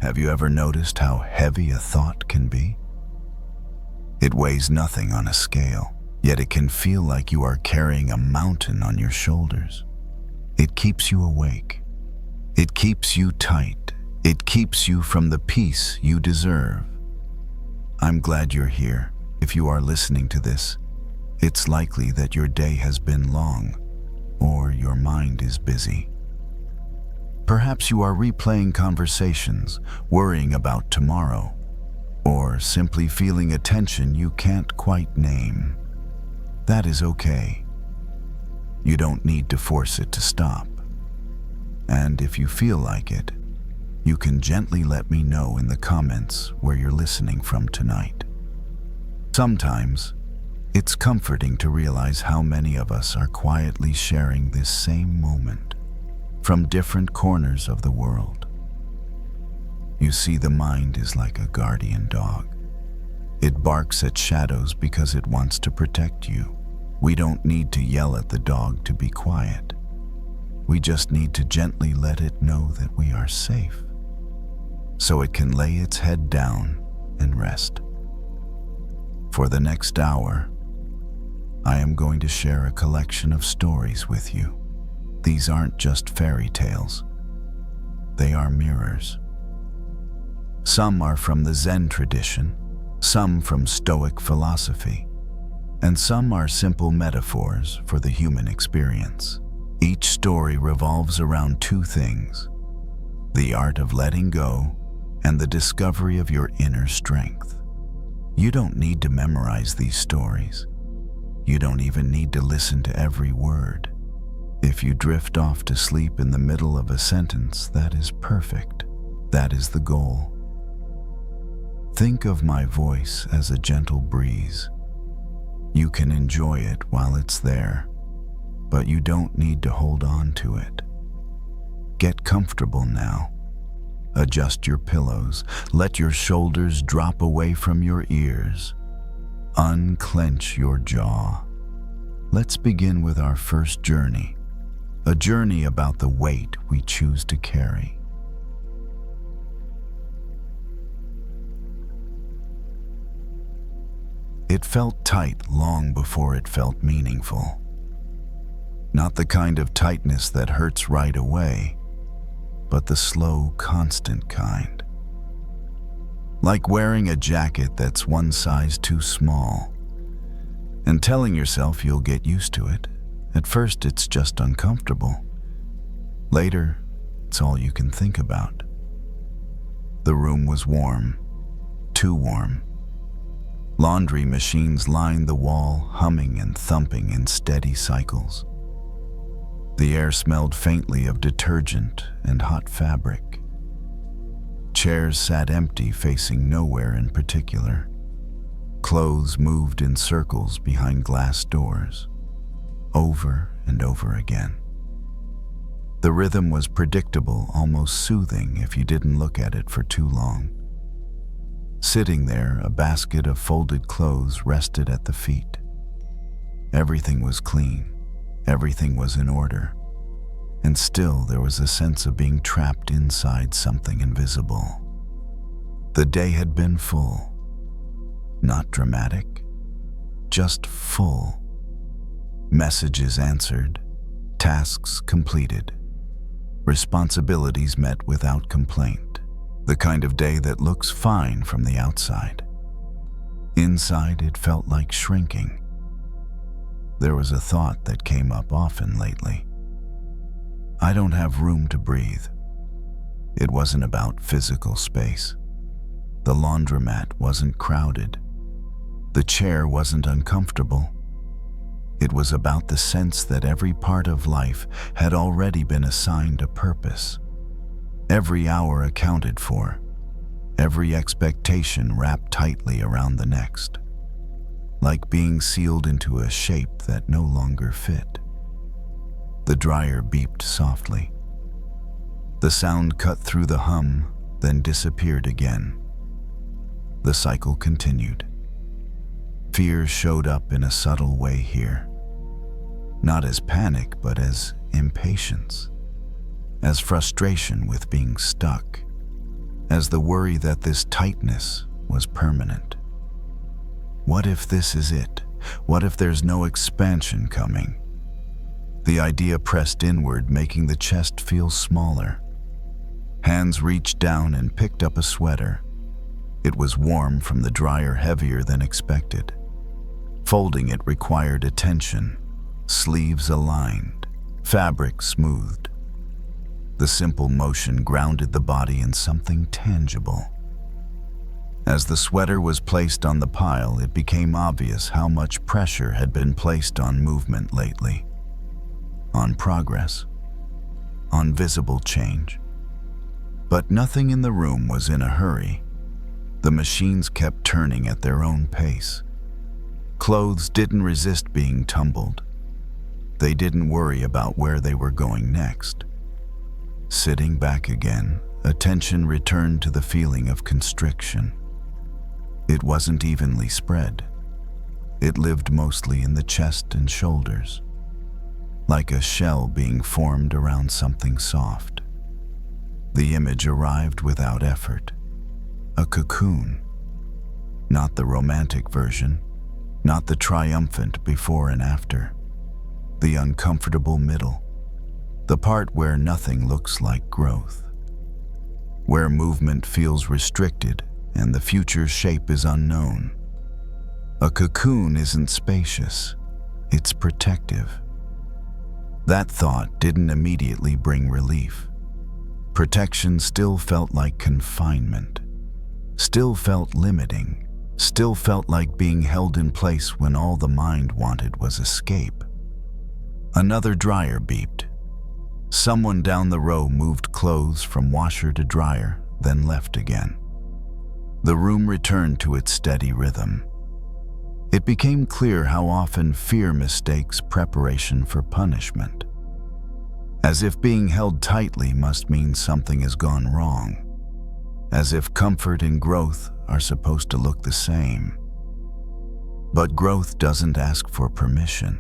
Have you ever noticed how heavy a thought can be? It weighs nothing on a scale, yet it can feel like you are carrying a mountain on your shoulders. It keeps you awake. It keeps you tight. It keeps you from the peace you deserve. I'm glad you're here. If you are listening to this, it's likely that your day has been long, or your mind is busy. Perhaps you are replaying conversations, worrying about tomorrow, or simply feeling a tension you can't quite name. That is okay. You don't need to force it to stop. And if you feel like it, you can gently let me know in the comments where you're listening from tonight. Sometimes, it's comforting to realize how many of us are quietly sharing this same moment from different corners of the world. You see, the mind is like a guardian dog. It barks at shadows because it wants to protect you. We don't need to yell at the dog to be quiet. We just need to gently let it know that we are safe, so it can lay its head down and rest. For the next hour, I am going to share a collection of stories with you. These aren't just fairy tales. They are mirrors. Some are from the Zen tradition, some from Stoic philosophy, and some are simple metaphors for the human experience. Each story revolves around two things: the art of letting go and the discovery of your inner strength. You don't need to memorize these stories. You don't even need to listen to every word. If you drift off to sleep in the middle of a sentence, that is perfect. That is the goal. Think of my voice as a gentle breeze. You can enjoy it while it's there, but you don't need to hold on to it. Get comfortable now. Adjust your pillows. Let your shoulders drop away from your ears. Unclench your jaw. Let's begin with our first journey, a journey about the weight we choose to carry. It felt tight long before it felt meaningful. Not the kind of tightness that hurts right away, but the slow, constant kind. Like wearing a jacket that's one size too small, and telling yourself you'll get used to it. At first, it's just uncomfortable. Later, it's all you can think about. The room was warm, too warm. Laundry machines lined the wall, humming and thumping in steady cycles. The air smelled faintly of detergent and hot fabric. Chairs sat empty, facing nowhere in particular. Clothes moved in circles behind glass doors, over and over again. The rhythm was predictable, almost soothing if you didn't look at it for too long. Sitting there, a basket of folded clothes rested at the feet. Everything was clean. Everything was in order. And still there was a sense of being trapped inside something invisible. The day had been full. Not dramatic, just full. Messages answered, tasks completed, responsibilities met without complaint. The kind of day that looks fine from the outside. Inside, it felt like shrinking. There was a thought that came up often lately. I don't have room to breathe. It wasn't about physical space. The laundromat wasn't crowded. The chair wasn't uncomfortable. It was about the sense that every part of life had already been assigned a purpose. Every hour accounted for, every expectation wrapped tightly around the next, like being sealed into a shape that no longer fit. The dryer beeped softly. The sound cut through the hum, then disappeared again. The cycle continued. Fear showed up in a subtle way here, not as panic, but as impatience. As frustration with being stuck, as the worry that this tightness was permanent. What if this is it? What if there's no expansion coming? The idea pressed inward, making the chest feel smaller. Hands reached down and picked up a sweater. It was warm from the dryer, heavier than expected. Folding it required attention, sleeves aligned, fabric smoothed. The simple motion grounded the body in something tangible. As the sweater was placed on the pile, it became obvious how much pressure had been placed on movement lately. On progress, on visible change. But nothing in the room was in a hurry. The machines kept turning at their own pace. Clothes didn't resist being tumbled. They didn't worry about where they were going next. Sitting back again, attention returned to the feeling of constriction. It wasn't evenly spread. It lived mostly in the chest and shoulders, like a shell being formed around something soft. The image arrived without effort. A cocoon. Not the romantic version, not the triumphant before and after. The uncomfortable middle. The part where nothing looks like growth. Where movement feels restricted and the future shape is unknown. A cocoon isn't spacious, it's protective. That thought didn't immediately bring relief. Protection still felt like confinement, still felt limiting, still felt like being held in place when all the mind wanted was escape. Another dryer beeped. Someone down the row moved clothes from washer to dryer, then left again. The room returned to its steady rhythm. It became clear how often fear mistakes preparation for punishment. As if being held tightly must mean something has gone wrong. As if comfort and growth are supposed to look the same. But growth doesn't ask for permission.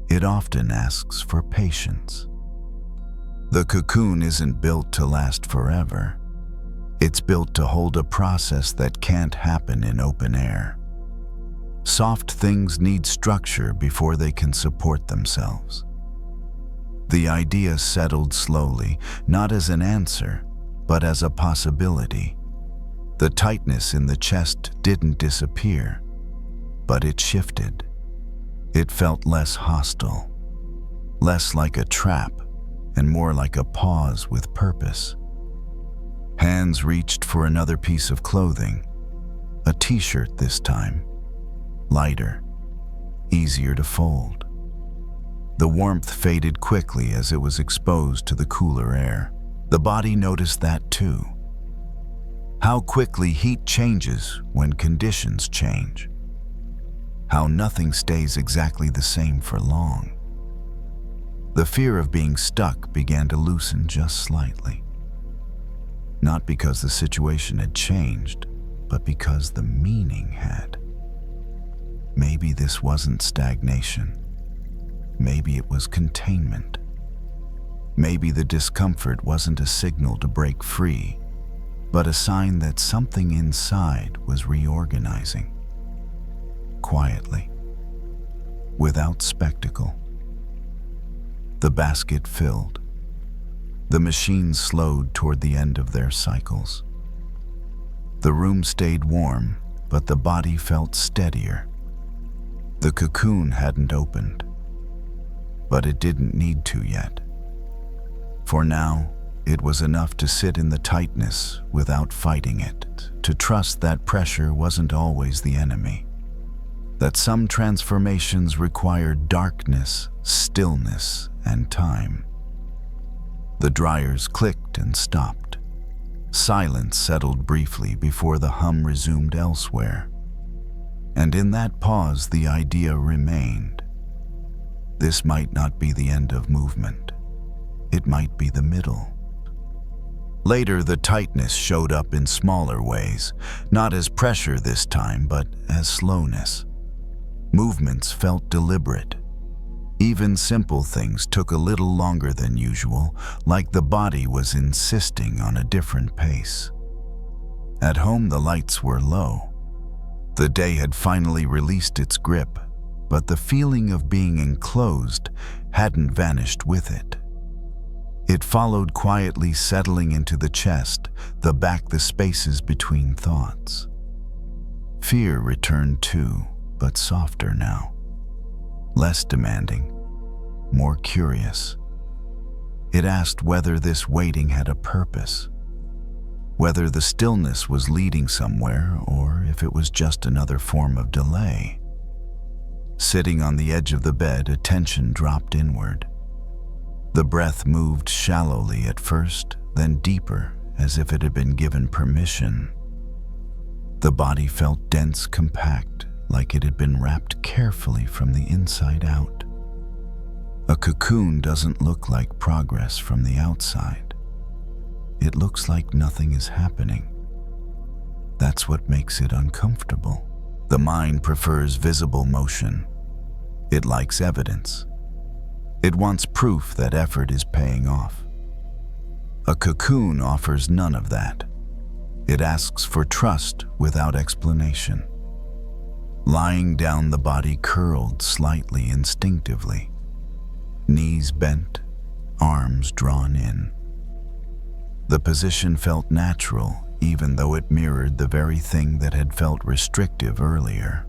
It often asks for patience. The cocoon isn't built to last forever. It's built to hold a process that can't happen in open air. Soft things need structure before they can support themselves. The idea settled slowly, not as an answer, but as a possibility. The tightness in the chest didn't disappear, but it shifted. It felt less hostile, less like a trap, and more like a pause with purpose. Hands reached for another piece of clothing, a t-shirt this time, lighter, easier to fold. The warmth faded quickly as it was exposed to the cooler air. The body noticed that too. How quickly heat changes when conditions change. How nothing stays exactly the same for long. The fear of being stuck began to loosen just slightly. Not because the situation had changed, but because the meaning had. Maybe this wasn't stagnation. Maybe it was containment. Maybe the discomfort wasn't a signal to break free, but a sign that something inside was reorganizing. Quietly, without spectacle. The basket filled. The machines slowed toward the end of their cycles. The room stayed warm, but the body felt steadier. The cocoon hadn't opened, but it didn't need to yet. For now, it was enough to sit in the tightness without fighting it, to trust that pressure wasn't always the enemy, that some transformations required darkness, stillness, and time. The dryers clicked and stopped. Silence settled briefly before the hum resumed elsewhere. And in that pause, the idea remained. This might not be the end of movement. It might be the middle. Later, the tightness showed up in smaller ways, not as pressure this time, but as slowness. Movements felt deliberate, Even simple things took a little longer than usual, like the body was insisting on a different pace. At home, the lights were low. The day had finally released its grip, but the feeling of being enclosed hadn't vanished with it. It followed quietly, settling into the chest, the back, the spaces between thoughts. Fear returned too, but softer now. Less demanding, more curious. It asked whether this waiting had a purpose, whether the stillness was leading somewhere, or if it was just another form of delay. Sitting on the edge of the bed, attention dropped inward. The breath moved shallowly at first, then deeper, as if it had been given permission. The body felt dense, compact, like it had been wrapped carefully from the inside out. A cocoon doesn't look like progress from the outside. It looks like nothing is happening. That's what makes it uncomfortable. The mind prefers visible motion. It likes evidence. It wants proof that effort is paying off. A cocoon offers none of that. It asks for trust without explanation. Lying down, the body curled slightly instinctively. Knees bent, arms drawn in. The position felt natural, even though it mirrored the very thing that had felt restrictive earlier.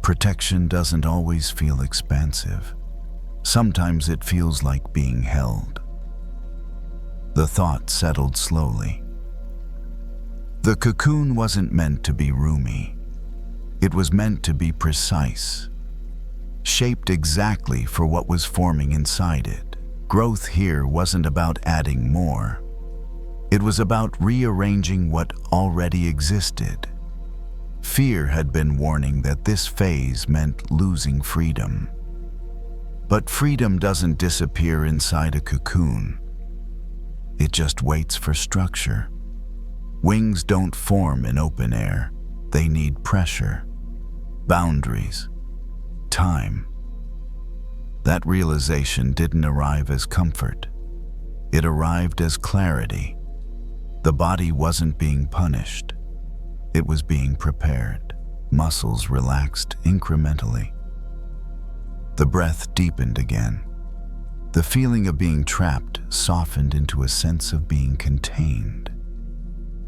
Protection doesn't always feel expansive. Sometimes it feels like being held. The thought settled slowly. The cocoon wasn't meant to be roomy. It was meant to be precise, shaped exactly for what was forming inside it. Growth here wasn't about adding more. It was about rearranging what already existed. Fear had been warning that this phase meant losing freedom. But freedom doesn't disappear inside a cocoon. It just waits for structure. Wings don't form in open air. They need pressure, boundaries, time. That realization didn't arrive as comfort. It arrived as clarity. The body wasn't being punished. It was being prepared. Muscles relaxed incrementally. The breath deepened again. The feeling of being trapped softened into a sense of being contained,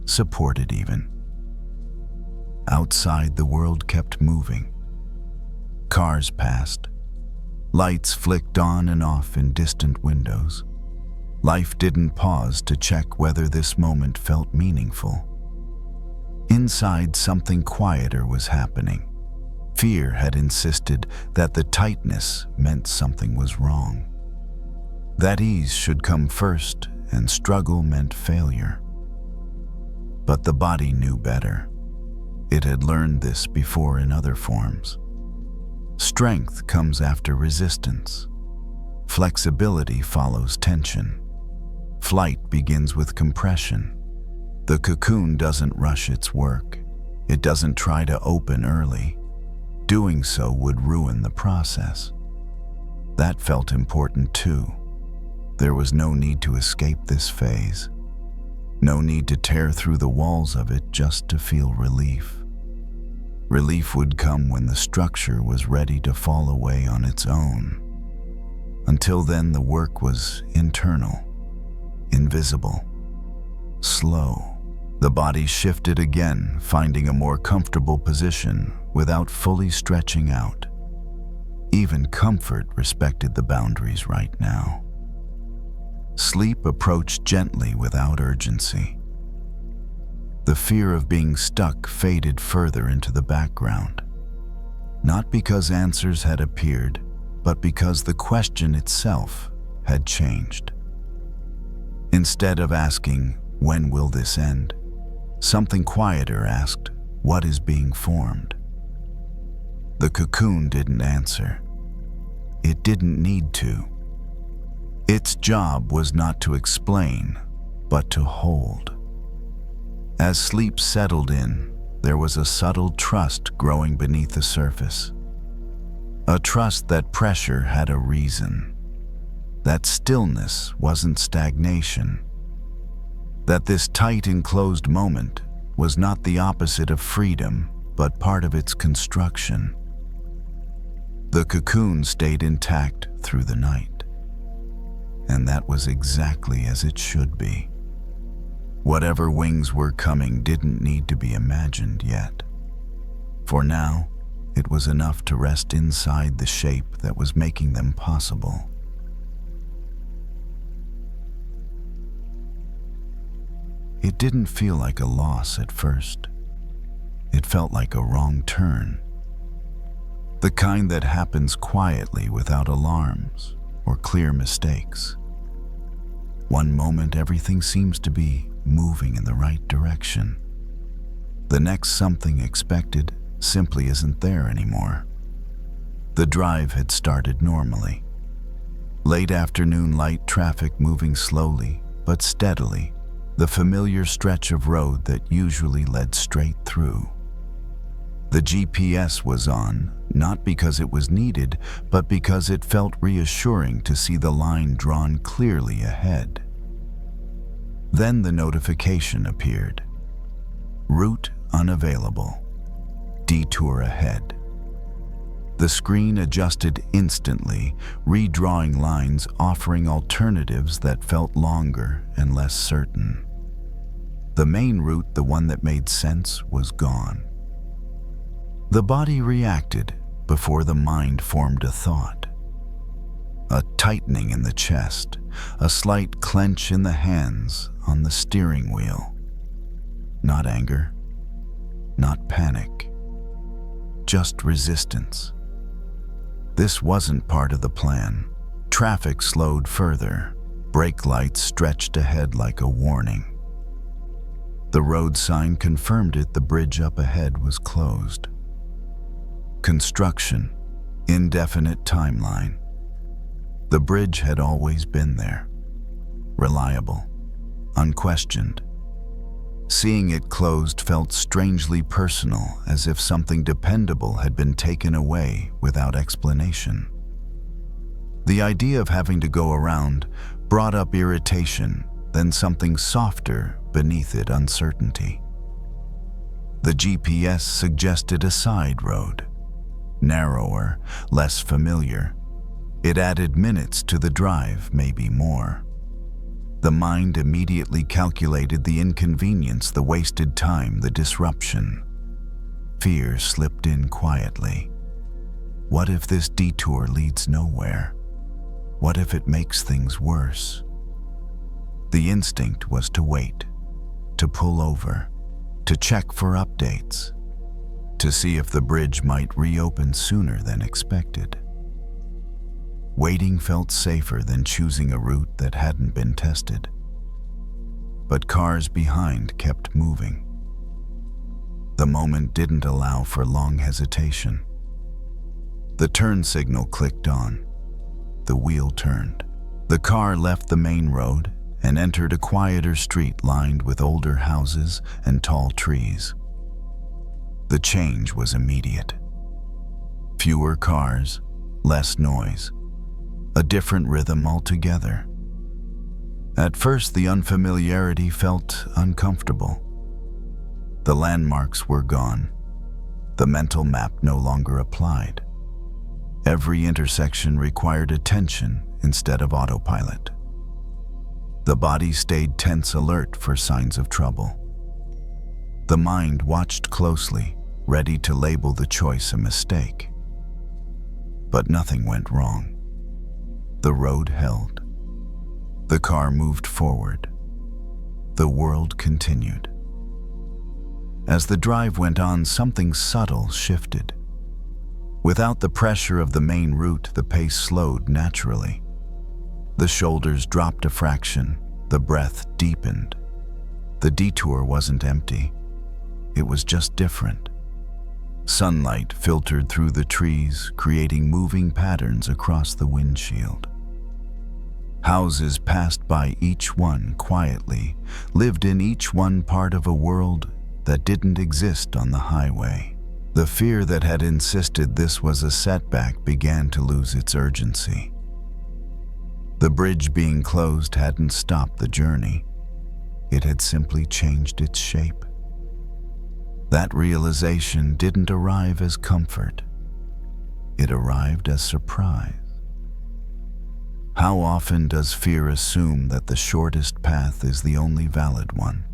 supported even. Outside, the world kept moving. Cars passed. Lights flicked on and off in distant windows. Life didn't pause to check whether this moment felt meaningful. Inside, something quieter was happening. Fear had insisted that the tightness meant something was wrong. That ease should come first, and struggle meant failure. But the body knew better. It had learned this before in other forms. Strength comes after resistance. Flexibility follows tension. Flight begins with compression. The cocoon doesn't rush its work. It doesn't try to open early. Doing so would ruin the process. That felt important too. There was no need to escape this phase. No need to tear through the walls of it just to feel relief. Relief would come when the structure was ready to fall away on its own. Until then, the work was internal, invisible, slow. The body shifted again, finding a more comfortable position without fully stretching out. Even comfort respected the boundaries right now. Sleep approached gently without urgency. The fear of being stuck faded further into the background. Not because answers had appeared, but because the question itself had changed. Instead of asking, "When will this end?" something quieter asked, "What is being formed?" The cocoon didn't answer. It didn't need to. Its job was not to explain, but to hold. As sleep settled in, there was a subtle trust growing beneath the surface. A trust that pressure had a reason, that stillness wasn't stagnation, that this tight enclosed moment was not the opposite of freedom, but part of its construction. The cocoon stayed intact through the night, and that was exactly as it should be. Whatever wings were coming didn't need to be imagined yet. For now, it was enough to rest inside the shape that was making them possible. It didn't feel like a loss at first. It felt like a wrong turn. The kind that happens quietly without alarms or clear mistakes. One moment everything seems to be moving in the right direction. The next something expected simply isn't there anymore. The drive had started normally. Late afternoon light traffic moving slowly but steadily, the familiar stretch of road that usually led straight through. The GPS was on, not because it was needed, but because it felt reassuring to see the line drawn clearly ahead. Then the notification appeared. Route unavailable. Detour ahead. The screen adjusted instantly, redrawing lines offering alternatives that felt longer and less certain. The main route, the one that made sense, was gone. The body reacted before the mind formed a thought. A tightening in the chest, a slight clench in the hands on the steering wheel. Not anger, not panic, just resistance. This wasn't part of the plan. Traffic slowed further. Brake lights stretched ahead like a warning. The road sign confirmed it. The bridge up ahead was closed. Construction, indefinite timeline. The bridge had always been there. Reliable, unquestioned. Seeing it closed felt strangely personal, as if something dependable had been taken away without explanation. The idea of having to go around brought up irritation, then something softer beneath it, uncertainty. The GPS suggested a side road, narrower, less familiar. It added minutes to the drive, maybe more. The mind immediately calculated the inconvenience, the wasted time, the disruption. Fear slipped in quietly. What if this detour leads nowhere? What if it makes things worse? The instinct was to wait, to pull over, to check for updates, to see if the bridge might reopen sooner than expected. Waiting felt safer than choosing a route that hadn't been tested. But cars behind kept moving. The moment didn't allow for long hesitation. The turn signal clicked on. The wheel turned. The car left the main road and entered a quieter street lined with older houses and tall trees. The change was immediate. Fewer cars, less noise. A different rhythm altogether. At first, the unfamiliarity felt uncomfortable. The landmarks were gone. The mental map no longer applied. Every intersection required attention instead of autopilot. The body stayed tense, alert for signs of trouble. The mind watched closely, ready to label the choice a mistake. But nothing went wrong. The road held. The car moved forward. The world continued. As the drive went on, something subtle shifted. Without the pressure of the main route, the pace slowed naturally. The shoulders dropped a fraction, the breath deepened. The detour wasn't empty. It was just different. Sunlight filtered through the trees, creating moving patterns across the windshield. Houses passed by each one quietly, lived in each one part of a world that didn't exist on the highway. The fear that had insisted this was a setback began to lose its urgency. The bridge being closed hadn't stopped the journey. It had simply changed its shape. That realization didn't arrive as comfort. It arrived as surprise. How often does fear assume that the shortest path is the only valid one?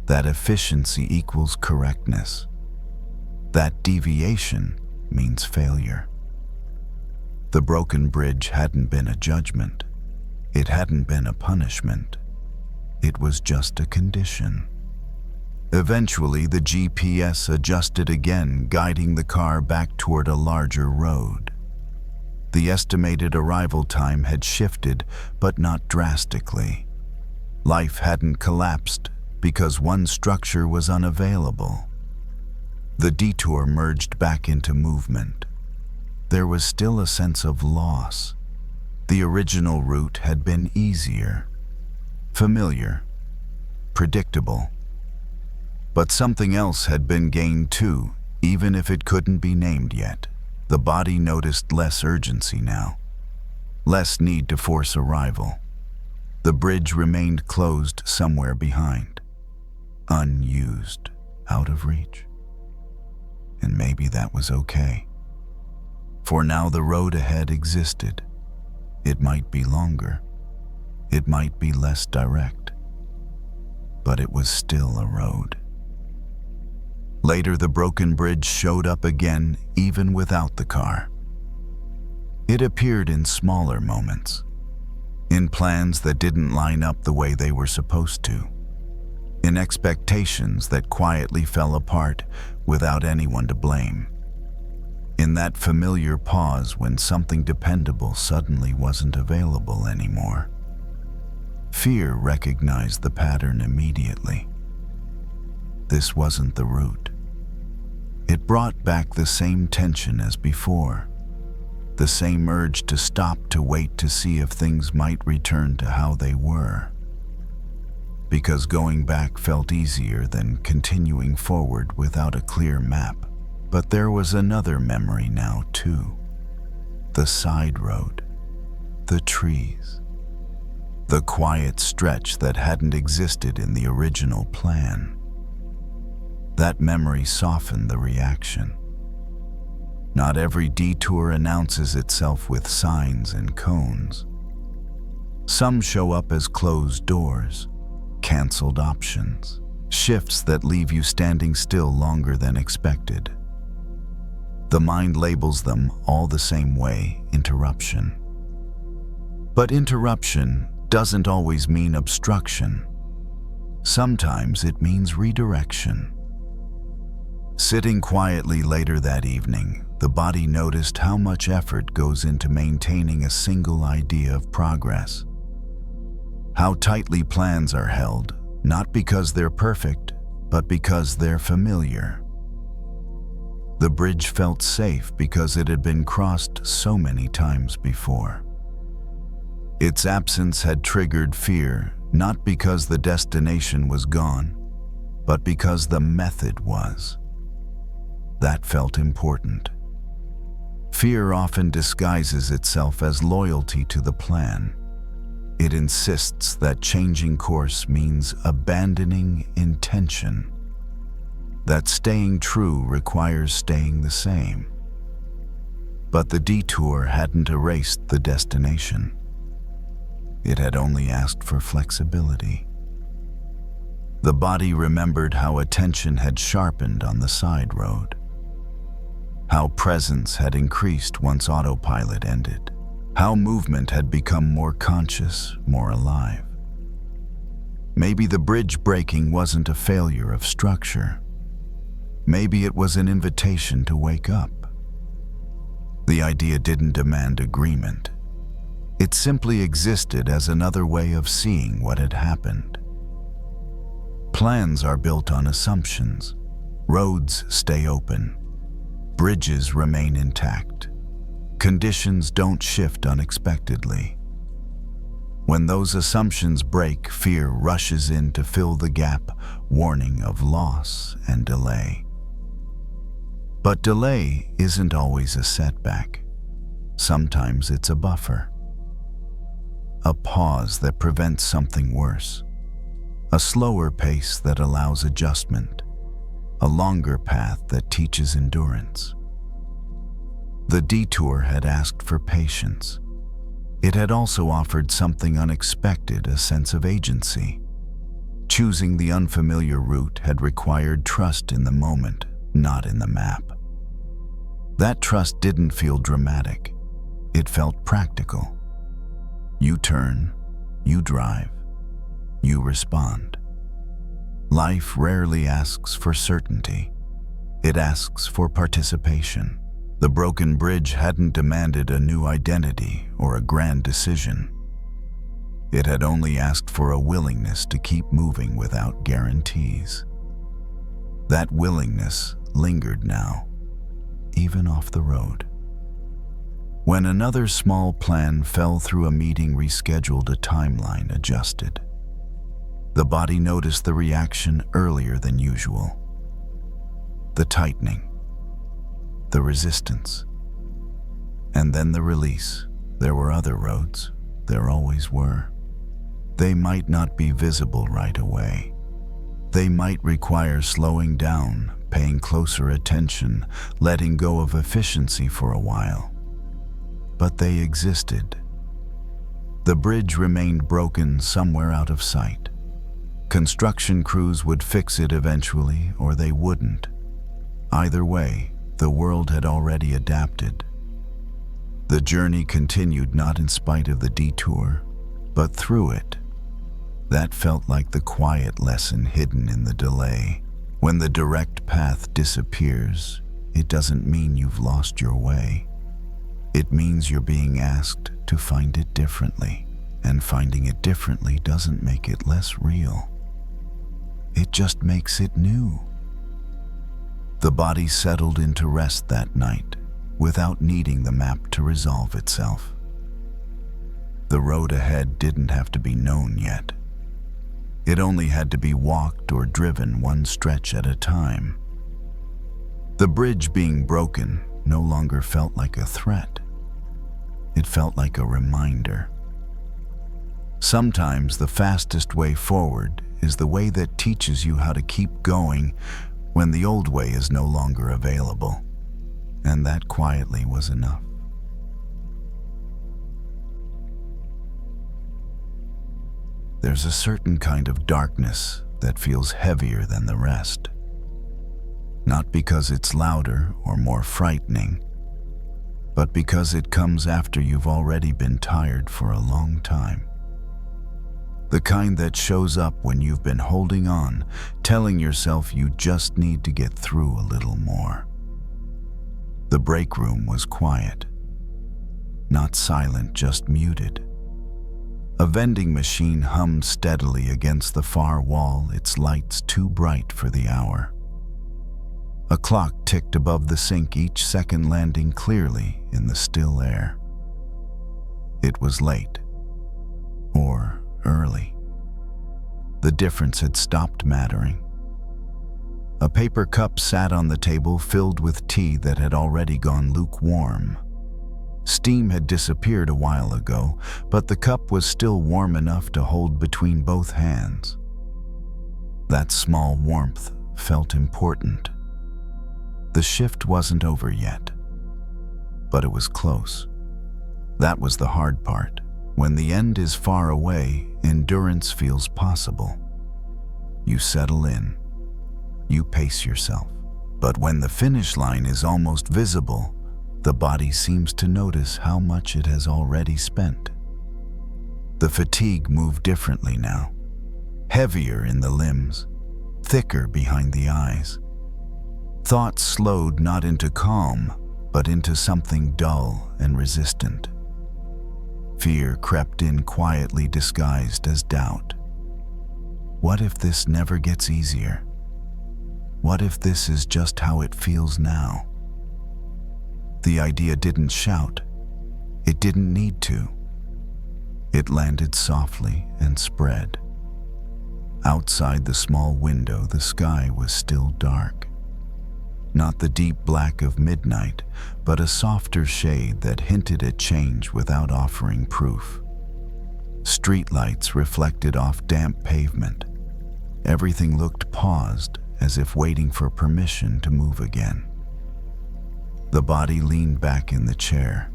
That efficiency equals correctness. That deviation means failure. The broken bridge hadn't been a judgment. It hadn't been a punishment. It was just a condition. Eventually, the GPS adjusted again, guiding the car back toward a larger road. The estimated arrival time had shifted, but not drastically. Life hadn't collapsed because one structure was unavailable. The detour merged back into movement. There was still a sense of loss. The original route had been easier, familiar, predictable. But something else had been gained too, even if it couldn't be named yet. The body noticed less urgency now, less need to force arrival. The bridge remained closed somewhere behind, unused, out of reach. And maybe that was okay. For now the road ahead existed. It might be longer. It might be less direct. But it was still a road. Later, the broken bridge showed up again, even without the car. It appeared in smaller moments, in plans that didn't line up the way they were supposed to, in expectations that quietly fell apart without anyone to blame, in that familiar pause when something dependable suddenly wasn't available anymore. Fear recognized the pattern immediately. This wasn't the route. It brought back the same tension as before, the same urge to stop to wait to see if things might return to how they were. Because going back felt easier than continuing forward without a clear map. But there was another memory now too. The side road, the trees, the quiet stretch that hadn't existed in the original plan. That memory softened the reaction. Not every detour announces itself with signs and cones. Some show up as closed doors, canceled options, shifts that leave you standing still longer than expected. The mind labels them all the same way: interruption. But interruption doesn't always mean obstruction. Sometimes it means redirection. Sitting quietly later that evening, the body noticed how much effort goes into maintaining a single idea of progress. How tightly plans are held, not because they're perfect, but because they're familiar. The bridge felt safe because it had been crossed so many times before. Its absence had triggered fear, not because the destination was gone, but because the method was. That felt important. Fear often disguises itself as loyalty to the plan. It insists that changing course means abandoning intention, that staying true requires staying the same. But the detour hadn't erased the destination. It had only asked for flexibility. The body remembered how attention had sharpened on the side road, how presence had increased once autopilot ended, how movement had become more conscious, more alive. Maybe the bridge breaking wasn't a failure of structure. Maybe it was an invitation to wake up. The idea didn't demand agreement. It simply existed as another way of seeing what had happened. Plans are built on assumptions. Roads stay open. Bridges remain intact. Conditions don't shift unexpectedly. When those assumptions break, fear rushes in to fill the gap, warning of loss and delay. But delay isn't always a setback. Sometimes it's a buffer. A pause that prevents something worse. A slower pace that allows adjustment. A longer path that teaches endurance. The detour had asked for patience. It had also offered something unexpected, a sense of agency. Choosing the unfamiliar route had required trust in the moment, not in the map. That trust didn't feel dramatic. It felt practical. You turn, you drive, you respond. Life rarely asks for certainty. It asks for participation. The broken bridge hadn't demanded a new identity or a grand decision. It had only asked for a willingness to keep moving without guarantees. That willingness lingered now, even off the road. When another small plan fell through a meeting rescheduled, a timeline adjusted. The body noticed the reaction earlier than usual. The tightening, the resistance, and then the release. There were other roads. There always were. They might not be visible right away. They might require slowing down, paying closer attention, letting go of efficiency for a while. But they existed. The bridge remained broken somewhere out of sight. Construction crews would fix it eventually, or they wouldn't. Either way, the world had already adapted. The journey continued, not in spite of the detour, but through it. That felt like the quiet lesson hidden in the delay. When the direct path disappears, it doesn't mean you've lost your way. It means you're being asked to find it differently, and finding it differently doesn't make it less real. It just makes it new. The body settled into rest that night, without needing the map to resolve itself. The road ahead didn't have to be known yet. It only had to be walked or driven one stretch at a time. The bridge being broken no longer felt like a threat. It felt like a reminder. Sometimes the fastest way forward is the way that teaches you how to keep going when the old way is no longer available. And that quietly was enough. There's a certain kind of darkness that feels heavier than the rest. Not because it's louder or more frightening, but because it comes after you've already been tired for a long time. The kind that shows up when you've been holding on, telling yourself you just need to get through a little more. The break room was quiet. Not silent, just muted. A vending machine hummed steadily against the far wall, its lights too bright for the hour. A clock ticked above the sink, each second landing clearly in the still air. It was late. Or early. The difference had stopped mattering. A paper cup sat on the table, filled with tea that had already gone lukewarm. Steam had disappeared a while ago, but the cup was still warm enough to hold between both hands. That small warmth felt important. The shift wasn't over yet, but it was close. That was the hard part. When the end is far away, endurance feels possible. You settle in. You pace yourself. But when the finish line is almost visible, the body seems to notice how much it has already spent. The fatigue moved differently now. Heavier in the limbs, thicker behind the eyes. Thoughts slowed not into calm, but into something dull and resistant. Fear crept in quietly, disguised as doubt. What if this never gets easier? What if this is just how it feels now? The idea didn't shout. It didn't need to. It landed softly and spread. Outside the small window, the sky was still dark. Not the deep black of midnight, but a softer shade that hinted at change without offering proof. Streetlights reflected off damp pavement. Everything looked paused, as if waiting for permission to move again. The body leaned back in the chair.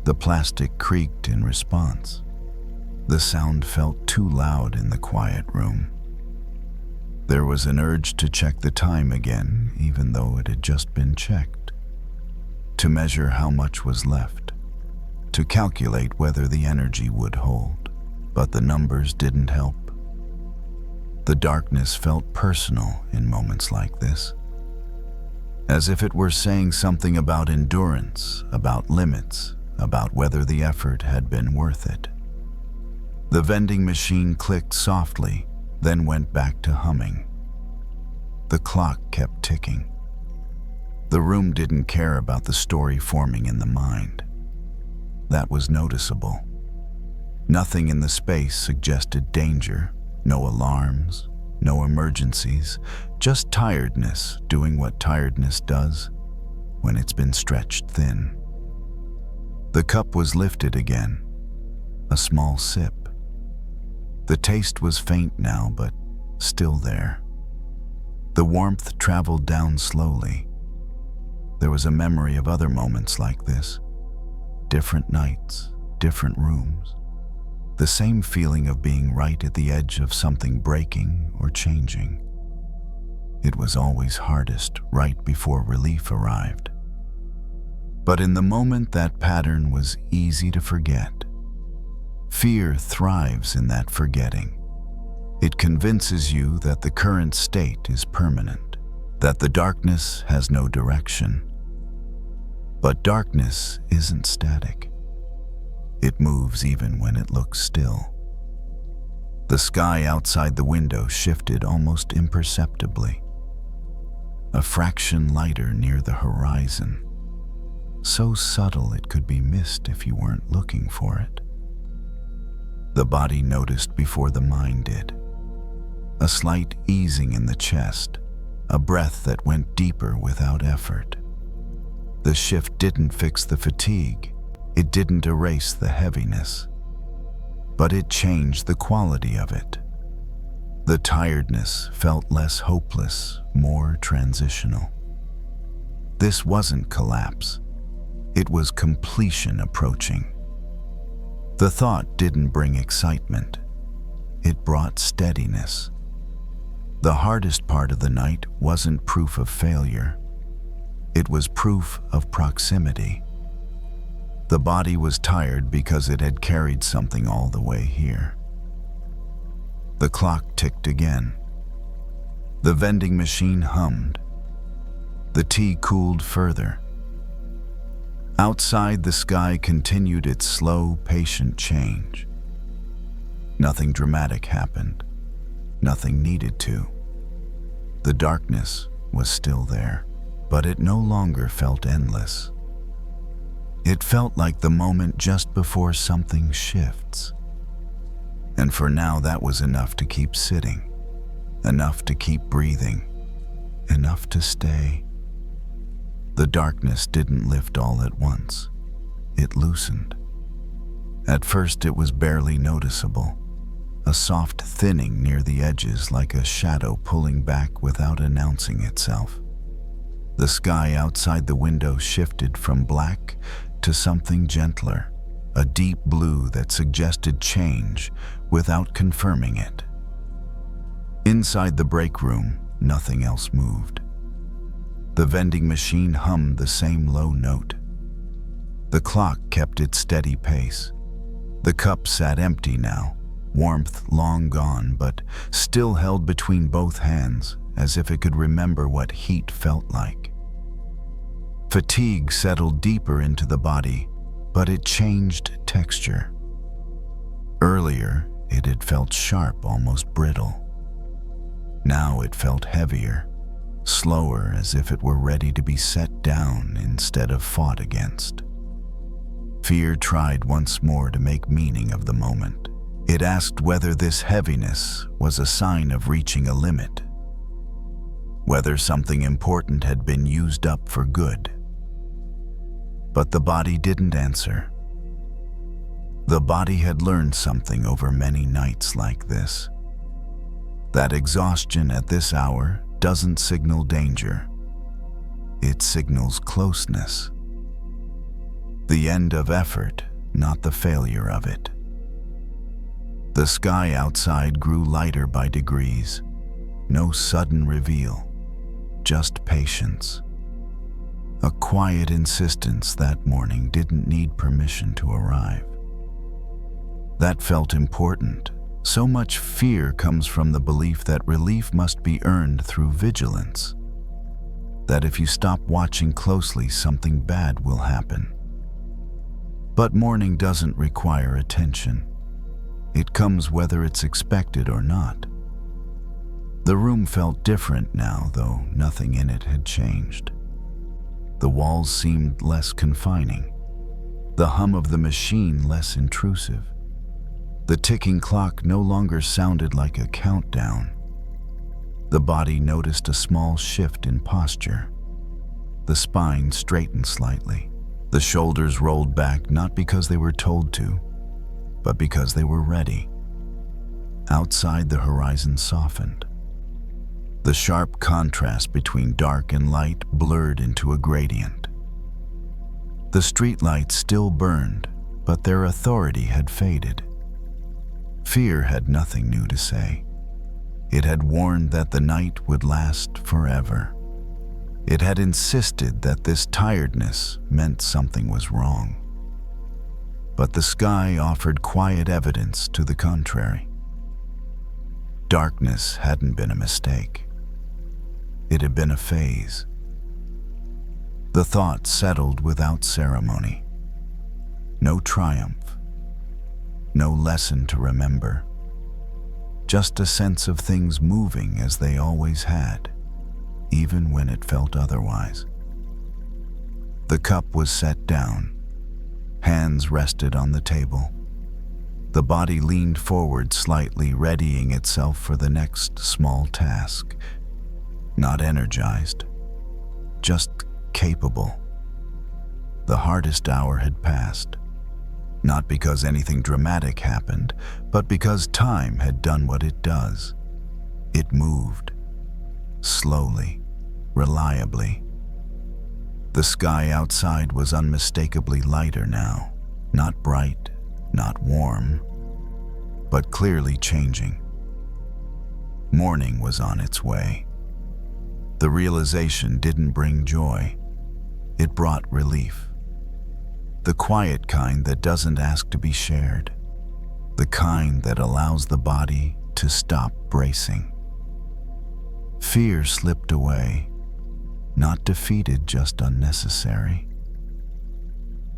The plastic creaked in response. The sound felt too loud in the quiet room. There was an urge to check the time again, even though it had just been checked. To measure how much was left. To calculate whether the energy would hold. But the numbers didn't help. The darkness felt personal in moments like this. As if it were saying something about endurance, about limits, about whether the effort had been worth it. The vending machine clicked softly, then went back to humming. The clock kept ticking. The room didn't care about the story forming in the mind. That was noticeable. Nothing in the space suggested danger, no alarms, no emergencies, just tiredness doing what tiredness does when it's been stretched thin. The cup was lifted again, a small sip. The taste was faint now, but still there. The warmth traveled down slowly. There was a memory of other moments like this. Different nights, different rooms. The same feeling of being right at the edge of something breaking or changing. It was always hardest right before relief arrived. But in the moment, that pattern was easy to forget. Fear thrives in that forgetting. It convinces you that the current state is permanent, that the darkness has no direction. But darkness isn't static. It moves even when it looks still. The sky outside the window shifted almost imperceptibly. A fraction lighter near the horizon. So subtle it could be missed if you weren't looking for it. The body noticed before the mind did. A slight easing in the chest, a breath that went deeper without effort. The shift didn't fix the fatigue. It didn't erase the heaviness. But it changed the quality of it. The tiredness felt less hopeless, more transitional. This wasn't collapse. It was completion approaching. The thought didn't bring excitement. It brought steadiness. The hardest part of the night wasn't proof of failure. It was proof of proximity. The body was tired because it had carried something all the way here. The clock ticked again. The vending machine hummed. The tea cooled further. Outside, the sky continued its slow, patient change. Nothing dramatic happened. Nothing needed to. The darkness was still there, but it no longer felt endless. It felt like the moment just before something shifts. And for now, that was enough to keep sitting, enough to keep breathing, enough to stay. The darkness didn't lift all at once. It loosened. At first, it was barely noticeable, a soft thinning near the edges like a shadow pulling back without announcing itself. The sky outside the window shifted from black to something gentler, a deep blue that suggested change without confirming it. Inside the break room, nothing else moved. The vending machine hummed the same low note. The clock kept its steady pace. The cup sat empty now, warmth long gone, but still held between both hands as if it could remember what heat felt like. Fatigue settled deeper into the body, but it changed texture. Earlier, it had felt sharp, almost brittle. Now it felt heavier, slower, as if it were ready to be set down instead of fought against. Fear tried once more to make meaning of the moment. It asked whether this heaviness was a sign of reaching a limit. whether something important had been used up for good. But the body didn't answer. The body had learned something over many nights like this. That exhaustion at this hour doesn't signal danger. It signals closeness. The end of effort, not the failure of it. The sky outside grew lighter by degrees. No sudden reveal, just patience. A quiet insistence that morning didn't need permission to arrive. That felt important. So much fear comes from the belief that relief must be earned through vigilance. That if you stop watching closely, something bad will happen. But morning doesn't require attention. It comes whether it's expected or not. The room felt different now, though nothing in it had changed. The walls seemed less confining. The hum of the machine less intrusive. The ticking clock no longer sounded like a countdown. The body noticed a small shift in posture. The spine straightened slightly. The shoulders rolled back not because they were told to, but because they were ready. Outside, the horizon softened. The sharp contrast between dark and light blurred into a gradient. The streetlights still burned, but their authority had faded. Fear had nothing new to say. It had warned that the night would last forever. It had insisted that this tiredness meant something was wrong. But the sky offered quiet evidence to the contrary. Darkness hadn't been a mistake. It had been a phase. The thought settled without ceremony. No triumph. No lesson to remember. Just a sense of things moving as they always had, even when it felt otherwise. The cup was set down. Hands rested on the table. The body leaned forward slightly, readying itself for the next small task. Not energized, just capable. The hardest hour had passed. Not because anything dramatic happened, but because time had done what it does. It moved. Slowly, reliably. The sky outside was unmistakably lighter now. Not bright, not warm, but clearly changing. Morning was on its way. The realization didn't bring joy. It brought relief. The quiet kind that doesn't ask to be shared. The kind that allows the body to stop bracing. Fear slipped away, not defeated, just unnecessary.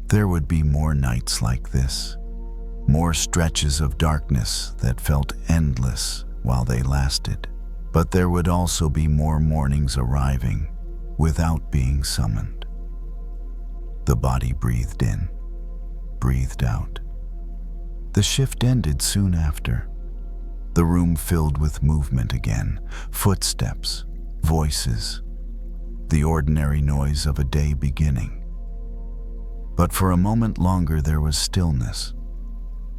There would be more nights like this, more stretches of darkness that felt endless while they lasted. But there would also be more mornings arriving without being summoned. The body breathed in, breathed out. The shift ended soon after. The room filled with movement again, footsteps, voices, the ordinary noise of a day beginning. But for a moment longer there was stillness.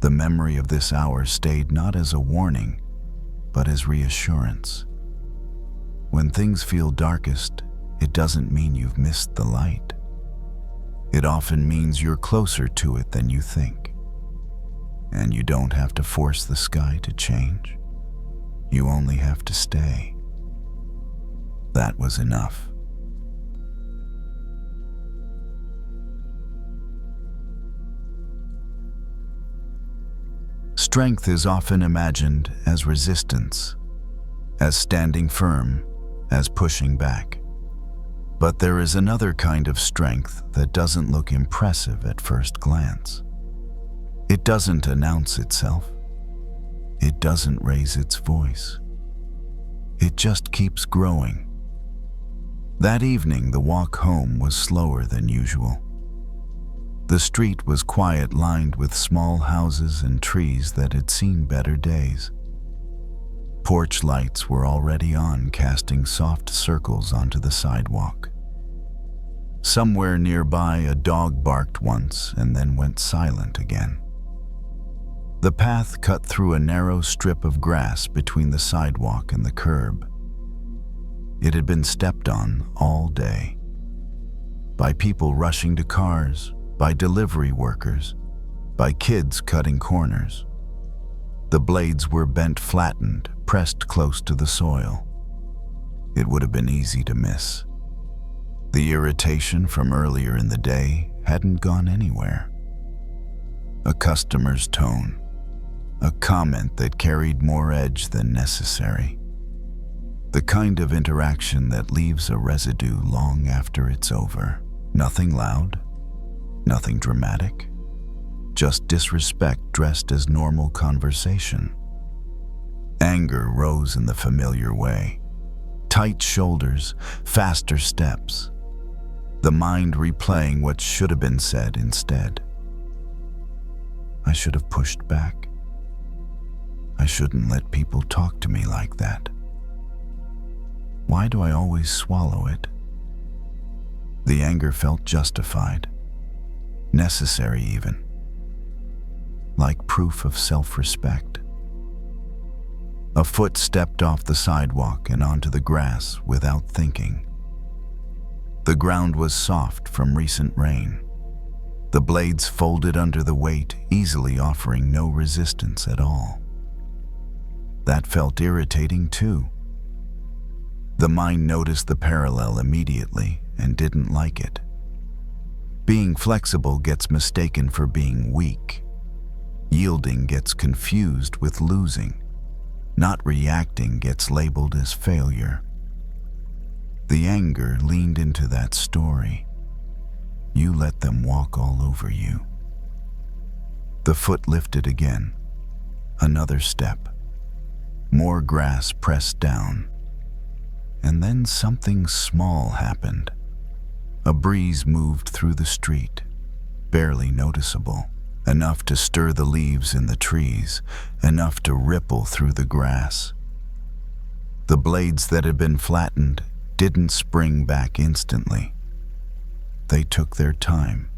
The memory of this hour stayed not as a warning, but as reassurance. When things feel darkest, it doesn't mean you've missed the light. It often means you're closer to it than you think. And you don't have to force the sky to change. You only have to stay. That was enough. Strength is often imagined as resistance, as standing firm, as pushing back. But there is another kind of strength that doesn't look impressive at first glance. It doesn't announce itself. It doesn't raise its voice. It just keeps growing. That evening, the walk home was slower than usual. The street was quiet, lined with small houses and trees that had seen better days. Porch lights were already on, casting soft circles onto the sidewalk. Somewhere nearby, a dog barked once and then went silent again. The path cut through a narrow strip of grass between the sidewalk and the curb. It had been stepped on all day. By people rushing to cars, by delivery workers, by kids cutting corners. The blades were bent flattened, pressed close to the soil. It would have been easy to miss. The irritation from earlier in the day hadn't gone anywhere. A customer's tone, a comment that carried more edge than necessary. The kind of interaction that leaves a residue long after it's over. Nothing loud, nothing dramatic, just disrespect dressed as normal conversation. Anger rose in the familiar way. Tight shoulders, faster steps. The mind replaying what should have been said instead. I should have pushed back. I shouldn't let people talk to me like that. Why do I always swallow it? The anger felt justified, necessary even, like proof of self-respect. A foot stepped off the sidewalk and onto the grass without thinking. The ground was soft from recent rain. The blades folded under the weight, easily offering no resistance at all. That felt irritating too. The mind noticed the parallel immediately and didn't like it. Being flexible gets mistaken for being weak. Yielding gets confused with losing. Not reacting gets labeled as failure. The anger leaned into that story. You let them walk all over you. The foot lifted again. Another step. More grass pressed down. And then something small happened. A breeze moved through the street, barely noticeable, enough to stir the leaves in the trees, enough to ripple through the grass. The blades that had been flattened didn't spring back instantly. They took their time,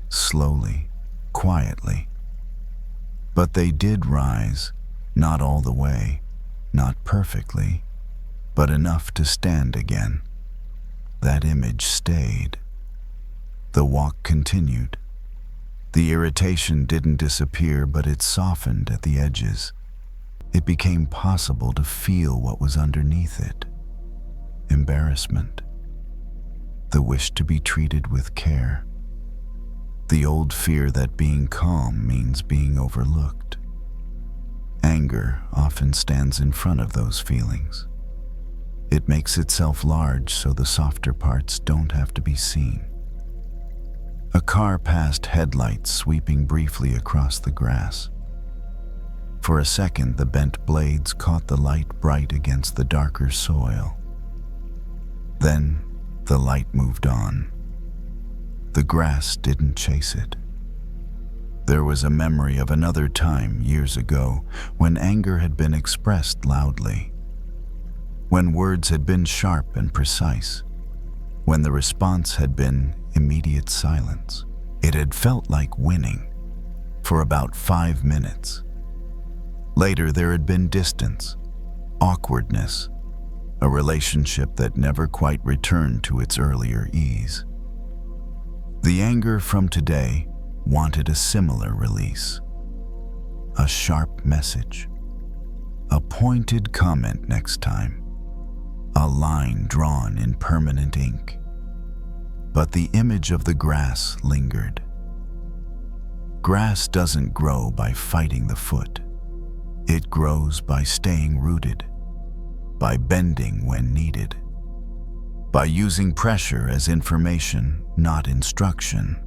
slowly, quietly. But they did rise, not all the way, not perfectly, but enough to stand again. That image stayed. The walk continued. The irritation didn't disappear, but it softened at the edges. It became possible to feel what was underneath it. Embarrassment. The wish to be treated with care. The old fear that being calm means being overlooked. Anger often stands in front of those feelings. It makes itself large so the softer parts don't have to be seen. A car passed, headlights sweeping briefly across the grass. For a second, the bent blades caught the light bright against the darker soil. Then, the light moved on. The grass didn't chase it. There was a memory of another time years ago when anger had been expressed loudly. When words had been sharp and precise, when the response had been immediate silence. It had felt like winning for about 5 minutes. Later, there had been distance, awkwardness, a relationship that never quite returned to its earlier ease. The anger from today wanted a similar release, a sharp message, a pointed comment next time. A line drawn in permanent ink. But the image of the grass lingered. Grass doesn't grow by fighting the foot. It grows by staying rooted, by bending when needed, by using pressure as information, not instruction.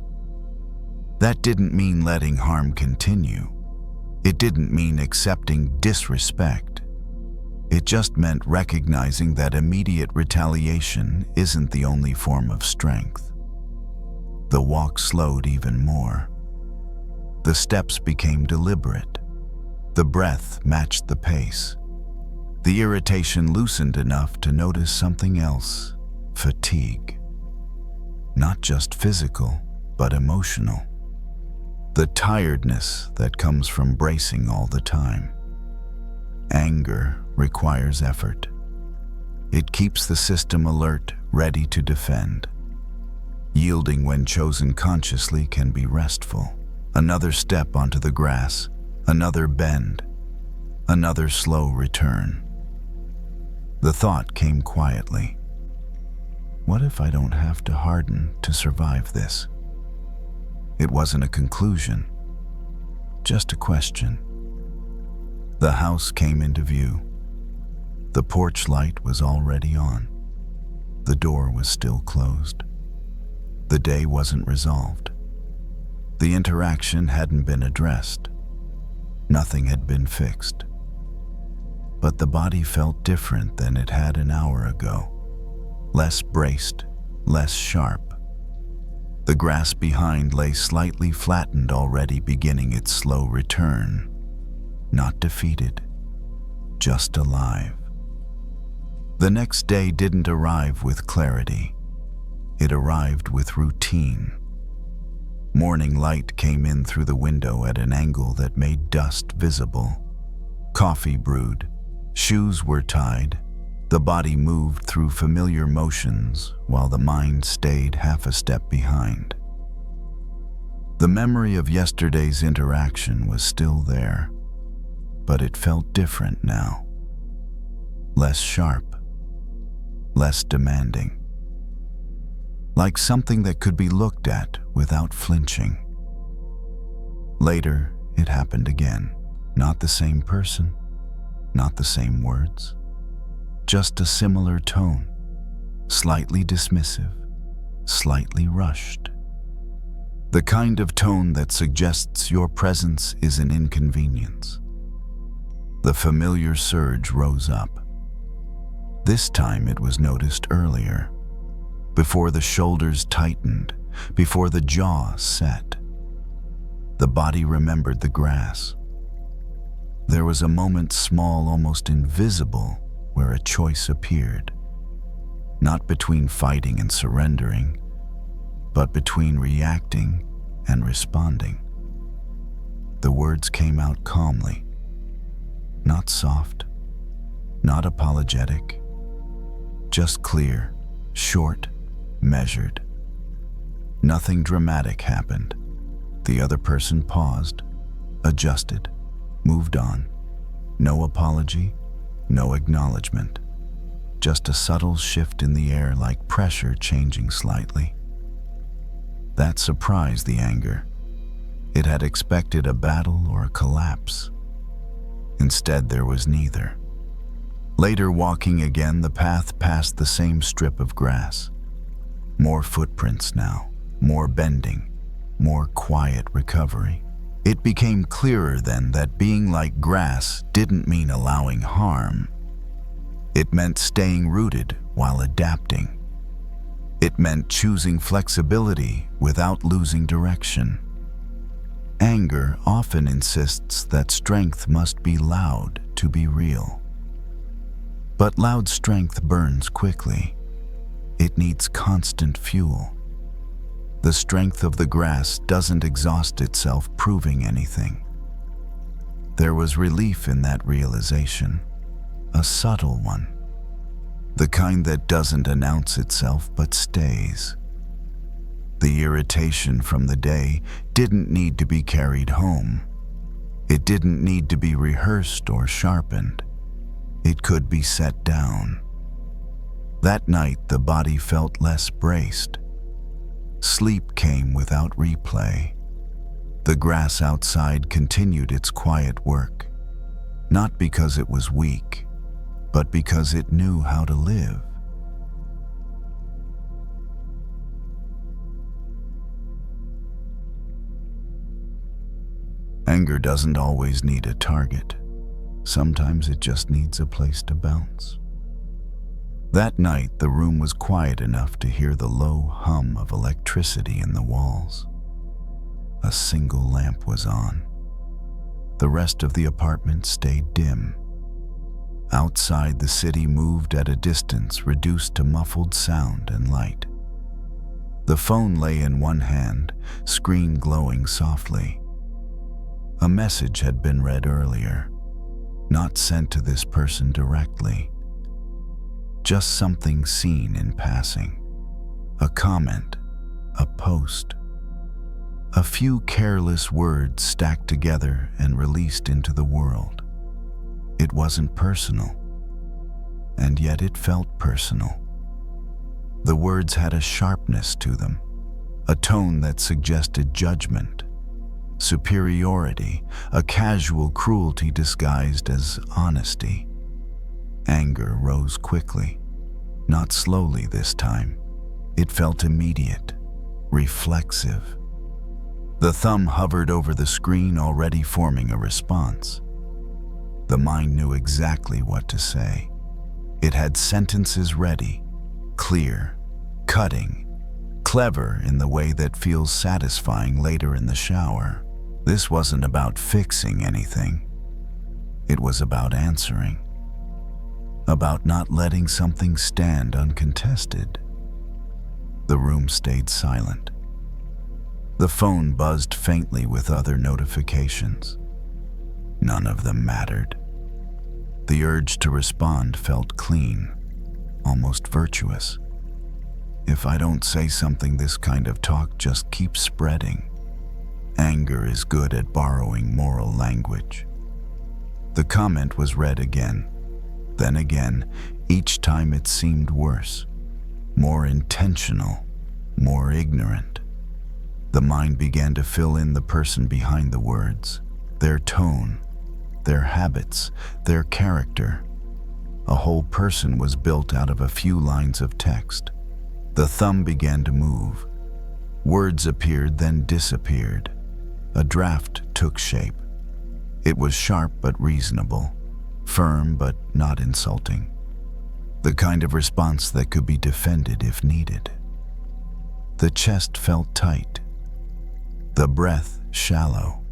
That didn't mean letting harm continue. It didn't mean accepting disrespect. It just meant recognizing that immediate retaliation isn't the only form of strength. The walk slowed even more. The steps became deliberate. The breath matched the pace. The irritation loosened enough to notice something else: fatigue. Not just physical, but emotional. The tiredness that comes from bracing all the time. Anger requires effort. It keeps the system alert, ready to defend. Yielding when chosen consciously can be restful. Another step onto the grass, another bend, another slow return. The thought came quietly. What if I don't have to harden to survive this? It wasn't a conclusion, just a question. The house came into view. The porch light was already on. The door was still closed. The day wasn't resolved. The interaction hadn't been addressed. Nothing had been fixed. But the body felt different than it had an hour ago. Less braced, less sharp. The grass behind lay slightly flattened, already beginning its slow return. Not defeated, just alive. The next day didn't arrive with clarity. It arrived with routine. Morning light came in through the window at an angle that made dust visible. Coffee brewed, shoes were tied, the body moved through familiar motions while the mind stayed half a step behind. The memory of yesterday's interaction was still there, but it felt different now. Less sharp, less demanding. Like something that could be looked at without flinching. Later, it happened again. Not the same person, not the same words, just a similar tone, slightly dismissive, slightly rushed. The kind of tone that suggests your presence is an inconvenience. The familiar surge rose up. This time it was noticed earlier, before the shoulders tightened, before the jaw set. The body remembered the grass. There was a moment, small, almost invisible, where a choice appeared. Not between fighting and surrendering, but between reacting and responding. The words came out calmly, not soft, not apologetic, just clear, short, measured. Nothing dramatic happened. The other person paused, adjusted, moved on. No apology, no acknowledgement. Just a subtle shift in the air, like pressure changing slightly. That surprised the anger. It had expected a battle or a collapse. Instead, there was neither. Later, walking again, the path passed the same strip of grass. More footprints now, more bending, more quiet recovery. It became clearer then that being like grass didn't mean allowing harm. It meant staying rooted while adapting. It meant choosing flexibility without losing direction. Anger often insists that strength must be loud to be real. But loud strength burns quickly. It needs constant fuel. The strength of the grass doesn't exhaust itself proving anything. There was relief in that realization, a subtle one. The kind that doesn't announce itself but stays. The irritation from the day didn't need to be carried home. It didn't need to be rehearsed or sharpened. It could be set down. That night, the body felt less braced. Sleep came without replay. The grass outside continued its quiet work, not because it was weak, but because it knew how to live. Anger doesn't always need a target. Sometimes it just needs a place to bounce. That night, the room was quiet enough to hear the low hum of electricity in the walls. A single lamp was on. The rest of the apartment stayed dim. Outside, the city moved at a distance reduced to muffled sound and light. The phone lay in one hand, screen glowing softly. A message had been read earlier, not sent to this person directly. Just something seen in passing. A comment, a post. A few careless words stacked together and released into the world. It wasn't personal, and yet it felt personal. The words had a sharpness to them, a tone that suggested judgment, superiority, a casual cruelty disguised as honesty. Anger rose quickly, not slowly this time. It felt immediate, reflexive. The thumb hovered over the screen, already forming a response. The mind knew exactly what to say. It had sentences ready, clear, cutting, clever in the way that feels satisfying later in the shower. This wasn't about fixing anything. It was about answering. About not letting something stand uncontested. The room stayed silent. The phone buzzed faintly with other notifications. None of them mattered. The urge to respond felt clean, almost virtuous. If I don't say something, this kind of talk just keeps spreading. Anger is good at borrowing moral language. The comment was read again, then again, each time it seemed worse, more intentional, more ignorant. The mind began to fill in the person behind the words, their tone, their habits, their character. A whole person was built out of a few lines of text. The thumb began to move. Words appeared, then disappeared. A draft took shape. It was sharp but reasonable, firm but not insulting. The kind of response that could be defended if needed. The chest felt tight. The breath shallow.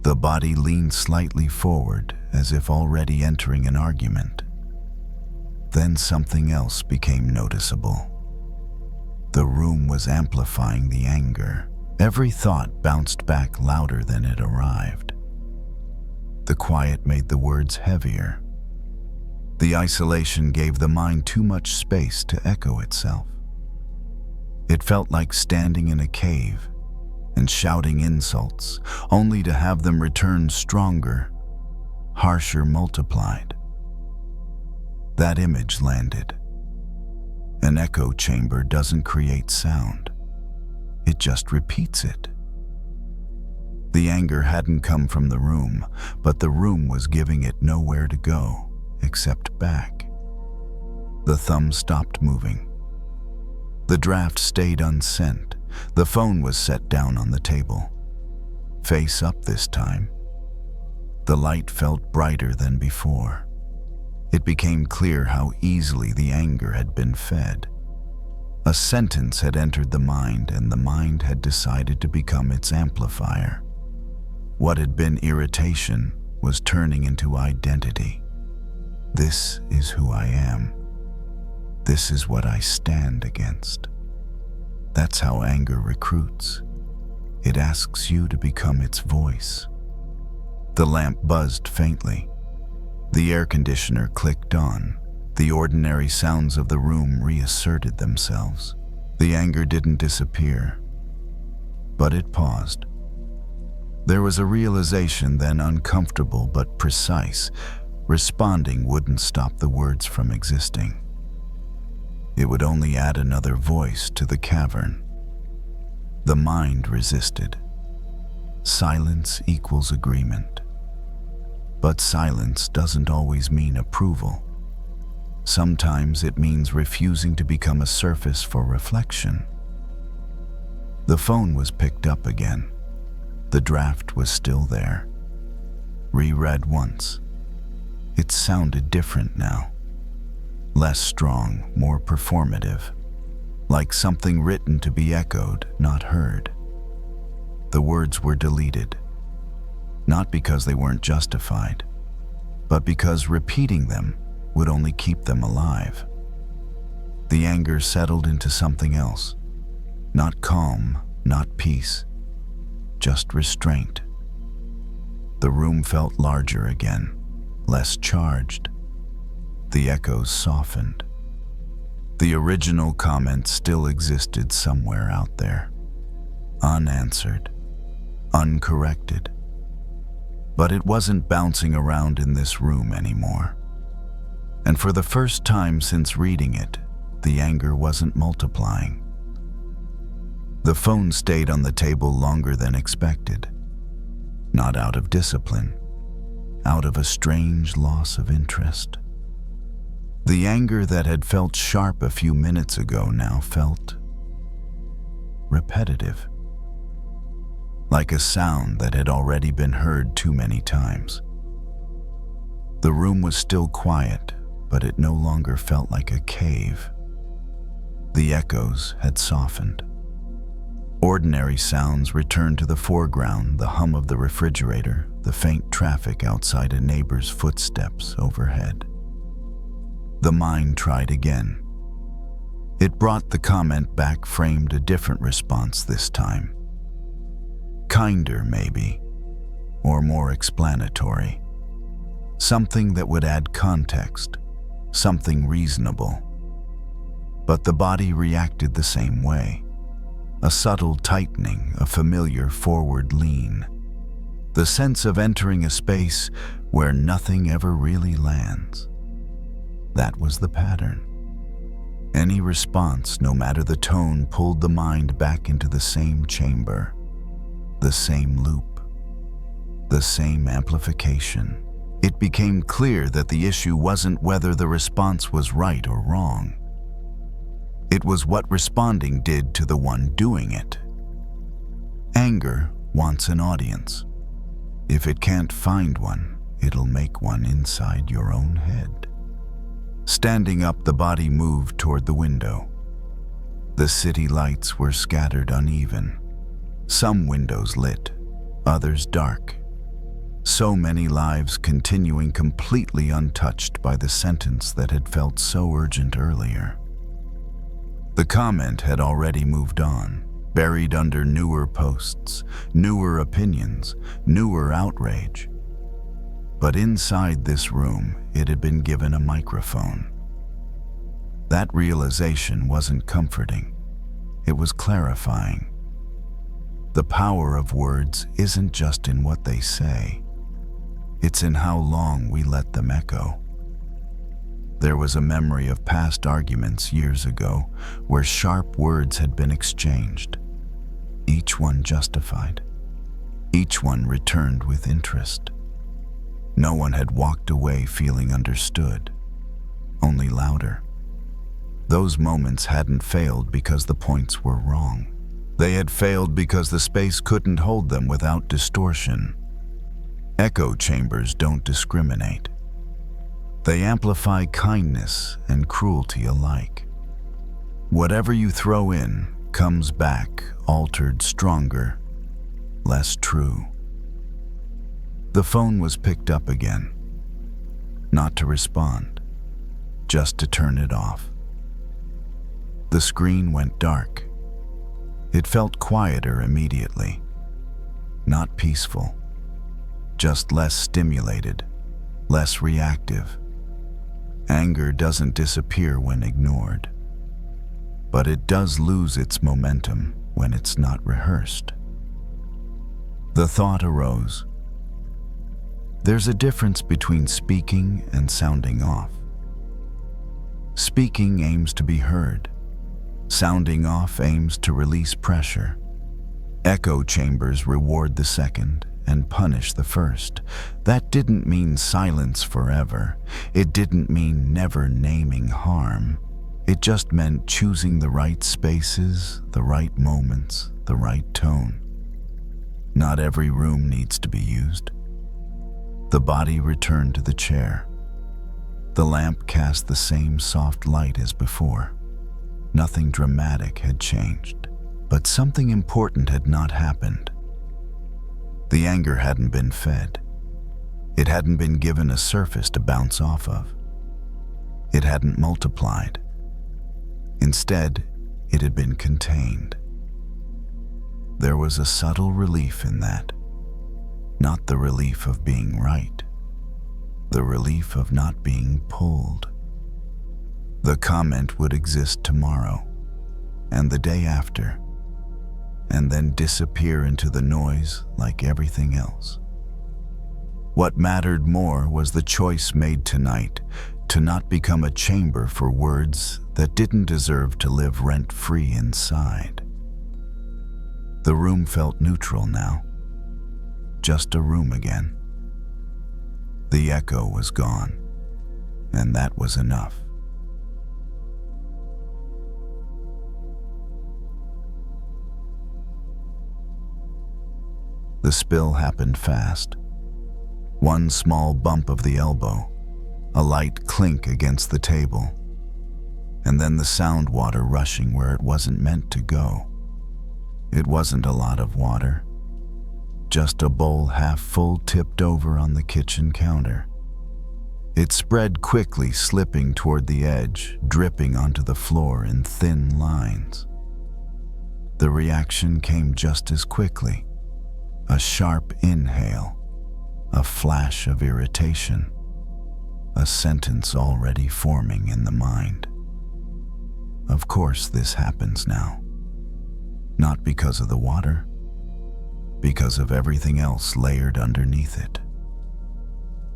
The body leaned slightly forward, as if already entering an argument. Then something else became noticeable. The room was amplifying the anger. Every thought bounced back louder than it arrived. The quiet made the words heavier. The isolation gave the mind too much space to echo itself. It felt like standing in a cave and shouting insults, only to have them return stronger, harsher, multiplied. That image landed. An echo chamber doesn't create sound. It just repeats it. The anger hadn't come from the room, but the room was giving it nowhere to go, except back. The thumb stopped moving. The draft stayed unsent. The phone was set down on the table. Face up this time. The light felt brighter than before. It became clear how easily the anger had been fed. A sentence had entered the mind, and the mind had decided to become its amplifier. What had been irritation was turning into identity. This is who I am. This is what I stand against. That's how anger recruits. It asks you to become its voice. The lamp buzzed faintly. The air conditioner clicked on. The ordinary sounds of the room reasserted themselves. The anger didn't disappear, but it paused. There was a realization then, uncomfortable but precise. Responding wouldn't stop the words from existing. It would only add another voice to the cavern. The mind resisted. Silence equals agreement. But silence doesn't always mean approval. Sometimes it means refusing to become a surface for reflection. The phone was picked up again. The draft was still there. Reread once. It sounded different now. Less strong, more performative. Like something written to be echoed, not heard. The words were deleted. Not because they weren't justified, but because repeating them would only keep them alive. The anger settled into something else. Not calm, not peace, just restraint. The room felt larger again, less charged. The echoes softened. The original comment still existed somewhere out there, unanswered, uncorrected. But it wasn't bouncing around in this room anymore. And for the first time since reading it, the anger wasn't multiplying. The phone stayed on the table longer than expected. Not out of discipline, out of a strange loss of interest. The anger that had felt sharp a few minutes ago now felt repetitive, like a sound that had already been heard too many times. The room was still quiet, but it no longer felt like a cave. The echoes had softened. Ordinary sounds returned to the foreground, the hum of the refrigerator, the faint traffic outside a neighbor's footsteps overhead. The mind tried again. It brought the comment back, framed a different response this time. Kinder, maybe, or more explanatory. Something that would add context, something reasonable. But the body reacted the same way. A subtle tightening, a familiar forward lean. The sense of entering a space where nothing ever really lands. That was the pattern. Any response, no matter the tone, pulled the mind back into the same chamber, the same loop, the same amplification. It became clear that the issue wasn't whether the response was right or wrong. It was what responding did to the one doing it. Anger wants an audience. If it can't find one, it'll make one inside your own head. Standing up, the body moved toward the window. The city lights were scattered uneven. Some windows lit, others dark. So many lives continuing completely untouched by the sentence that had felt so urgent earlier. The comment had already moved on, buried under newer posts, newer opinions, newer outrage. But inside this room, it had been given a microphone. That realization wasn't comforting. It was clarifying. The power of words isn't just in what they say. It's in how long we let them echo. There was a memory of past arguments years ago where sharp words had been exchanged. Each one justified. Each one returned with interest. No one had walked away feeling understood, only louder. Those moments hadn't failed because the points were wrong. They had failed because the space couldn't hold them without distortion. Echo chambers don't discriminate. They amplify kindness and cruelty alike. Whatever you throw in comes back, altered, stronger, less true. The phone was picked up again, not to respond, just to turn it off. The screen went dark. It felt quieter immediately, not peaceful, just less stimulated, less reactive. Anger doesn't disappear when ignored, but it does lose its momentum when it's not rehearsed. The thought arose. There's a difference between speaking and sounding off. Speaking aims to be heard. Sounding off aims to release pressure. Echo chambers reward the second and punish the first. That didn't mean silence forever. It didn't mean never naming harm. It just meant choosing the right spaces, the right moments, the right tone. Not every room needs to be used. The body returned to the chair. The lamp cast the same soft light as before. Nothing dramatic had changed, but something important had not happened. The anger hadn't been fed. It hadn't been given a surface to bounce off of. It hadn't multiplied. Instead, it had been contained. There was a subtle relief in that. Not the relief of being right. The relief of not being pulled. The comment would exist tomorrow, and the day after, and then disappear into the noise like everything else. What mattered more was the choice made tonight to not become a chamber for words that didn't deserve to live rent-free inside. The room felt neutral now, just a room again. The echo was gone, and that was enough. The spill happened fast. One small bump of the elbow, a light clink against the table, and then the sound water rushing where it wasn't meant to go. It wasn't a lot of water, just a bowl half full tipped over on the kitchen counter. It spread quickly, slipping toward the edge, dripping onto the floor in thin lines. The reaction came just as quickly. A sharp inhale, a flash of irritation, a sentence already forming in the mind. Of course this happens now. Not because of the water, because of everything else layered underneath it.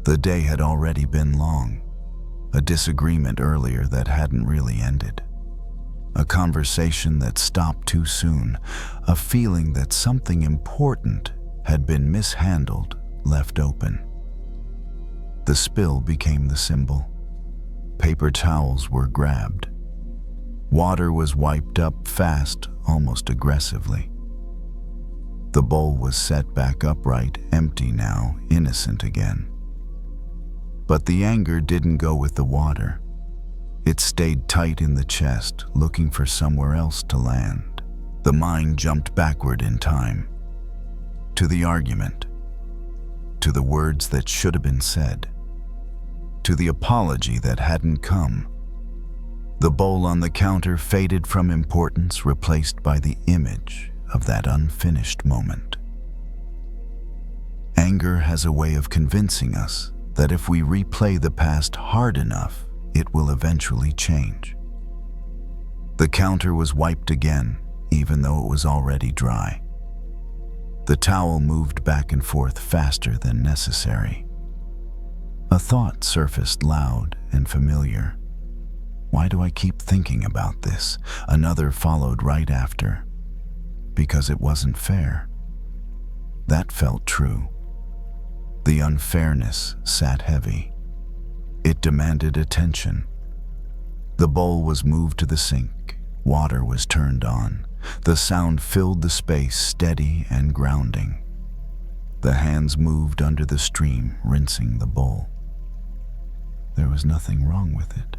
The day had already been long, a disagreement earlier that hadn't really ended. A conversation that stopped too soon, a feeling that something important had been mishandled, left open. The spill became the symbol. Paper towels were grabbed. Water was wiped up fast, almost aggressively. The bowl was set back upright, empty now, innocent again. But the anger didn't go with the water. It stayed tight in the chest, looking for somewhere else to land. The mind jumped backward in time. To the argument, to the words that should have been said, to the apology that hadn't come. The bowl on the counter faded from importance, replaced by the image of that unfinished moment. Anger has a way of convincing us that if we replay the past hard enough, it will eventually change. The counter was wiped again, even though it was already dry. The towel moved back and forth faster than necessary. A thought surfaced loud and familiar. Why do I keep thinking about this? Another followed right after. Because it wasn't fair. That felt true. The unfairness sat heavy. It demanded attention. The bowl was moved to the sink. Water was turned on. The sound filled the space, steady and grounding. The hands moved under the stream, rinsing the bowl. There was nothing wrong with it.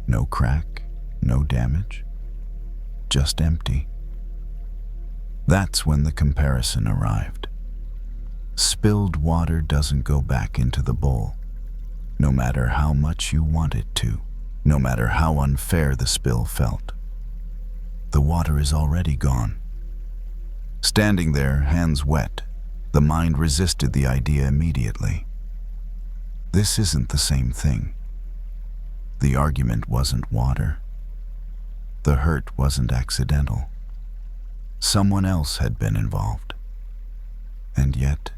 No crack, no damage, just empty. That's when the comparison arrived. Spilled water doesn't go back into the bowl, no matter how much you want it to, no matter how unfair the spill felt. The water is already gone. Standing there, hands wet, the mind resisted the idea immediately. This isn't the same thing. The argument wasn't water. The hurt wasn't accidental. Someone else had been involved. And yet,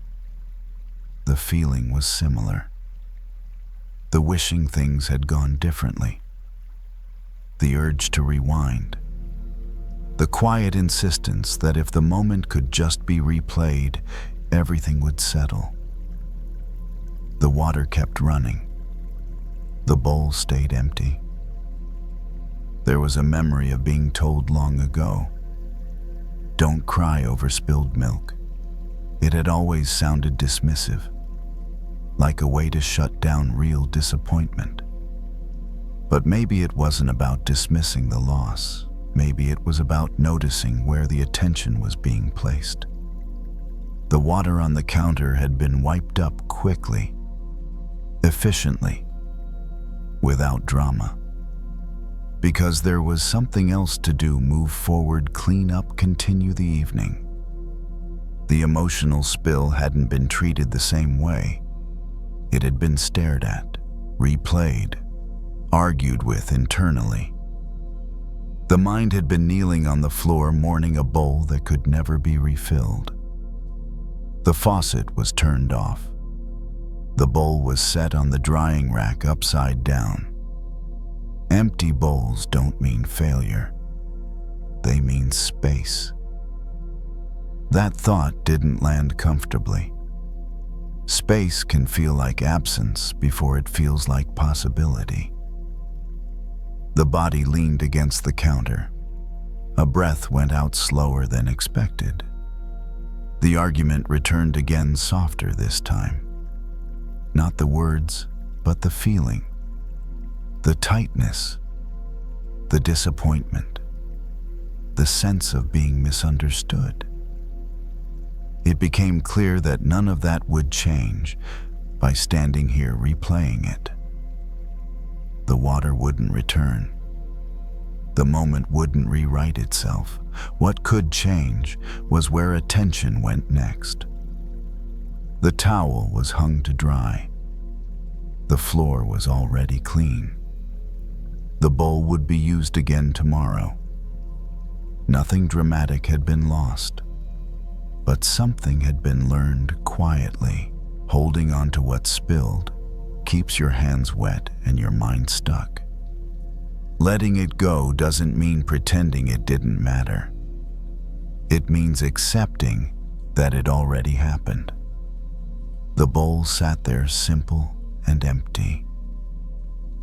the feeling was similar. The wishing things had gone differently. The urge to rewind. The quiet insistence that if the moment could just be replayed, everything would settle. The water kept running. The bowl stayed empty. There was a memory of being told long ago, "Don't cry over spilled milk." It had always sounded dismissive, like a way to shut down real disappointment. But maybe it wasn't about dismissing the loss. Maybe it was about noticing where the attention was being placed. The water on the counter had been wiped up quickly, efficiently, without drama. Because there was something else to do: move forward, clean up, continue the evening. The emotional spill hadn't been treated the same way. It had been stared at, replayed, argued with internally. The mind had been kneeling on the floor, mourning a bowl that could never be refilled. The faucet was turned off. The bowl was set on the drying rack upside down. Empty bowls don't mean failure. They mean space. That thought didn't land comfortably. Space can feel like absence before it feels like possibility. The body leaned against the counter. A breath went out slower than expected. The argument returned again, softer this time. Not the words, but the feeling. The tightness. The disappointment. The sense of being misunderstood. It became clear that none of that would change by standing here replaying it. The water wouldn't return. The moment wouldn't rewrite itself. What could change was where attention went next. The towel was hung to dry. The floor was already clean. The bowl would be used again tomorrow. Nothing dramatic had been lost, but something had been learned quietly. Holding on to what spilled keeps your hands wet and your mind stuck. Letting it go doesn't mean pretending it didn't matter. It means accepting that it already happened. The bowl sat there, simple and empty,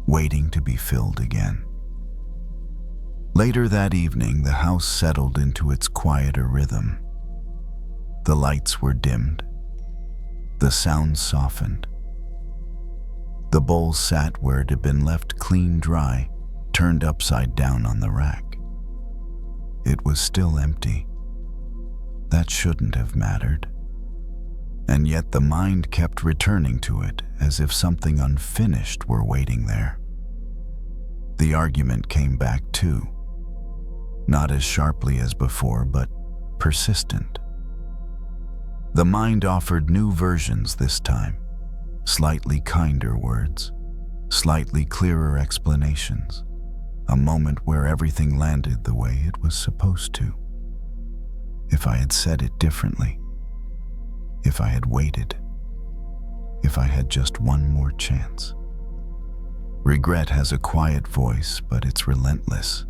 waiting to be filled again. Later that evening, the house settled into its quieter rhythm. The lights were dimmed. The sounds softened. The bowl sat where it had been left, clean, dry, turned upside down on the rack. It was still empty. That shouldn't have mattered. And yet the mind kept returning to it as if something unfinished were waiting there. The argument came back too. Not as sharply as before, but persistent. The mind offered new versions this time, slightly kinder words, slightly clearer explanations, a moment where everything landed the way it was supposed to. If I had said it differently, if I had waited, if I had just one more chance. Regret has a quiet voice, but it's relentless.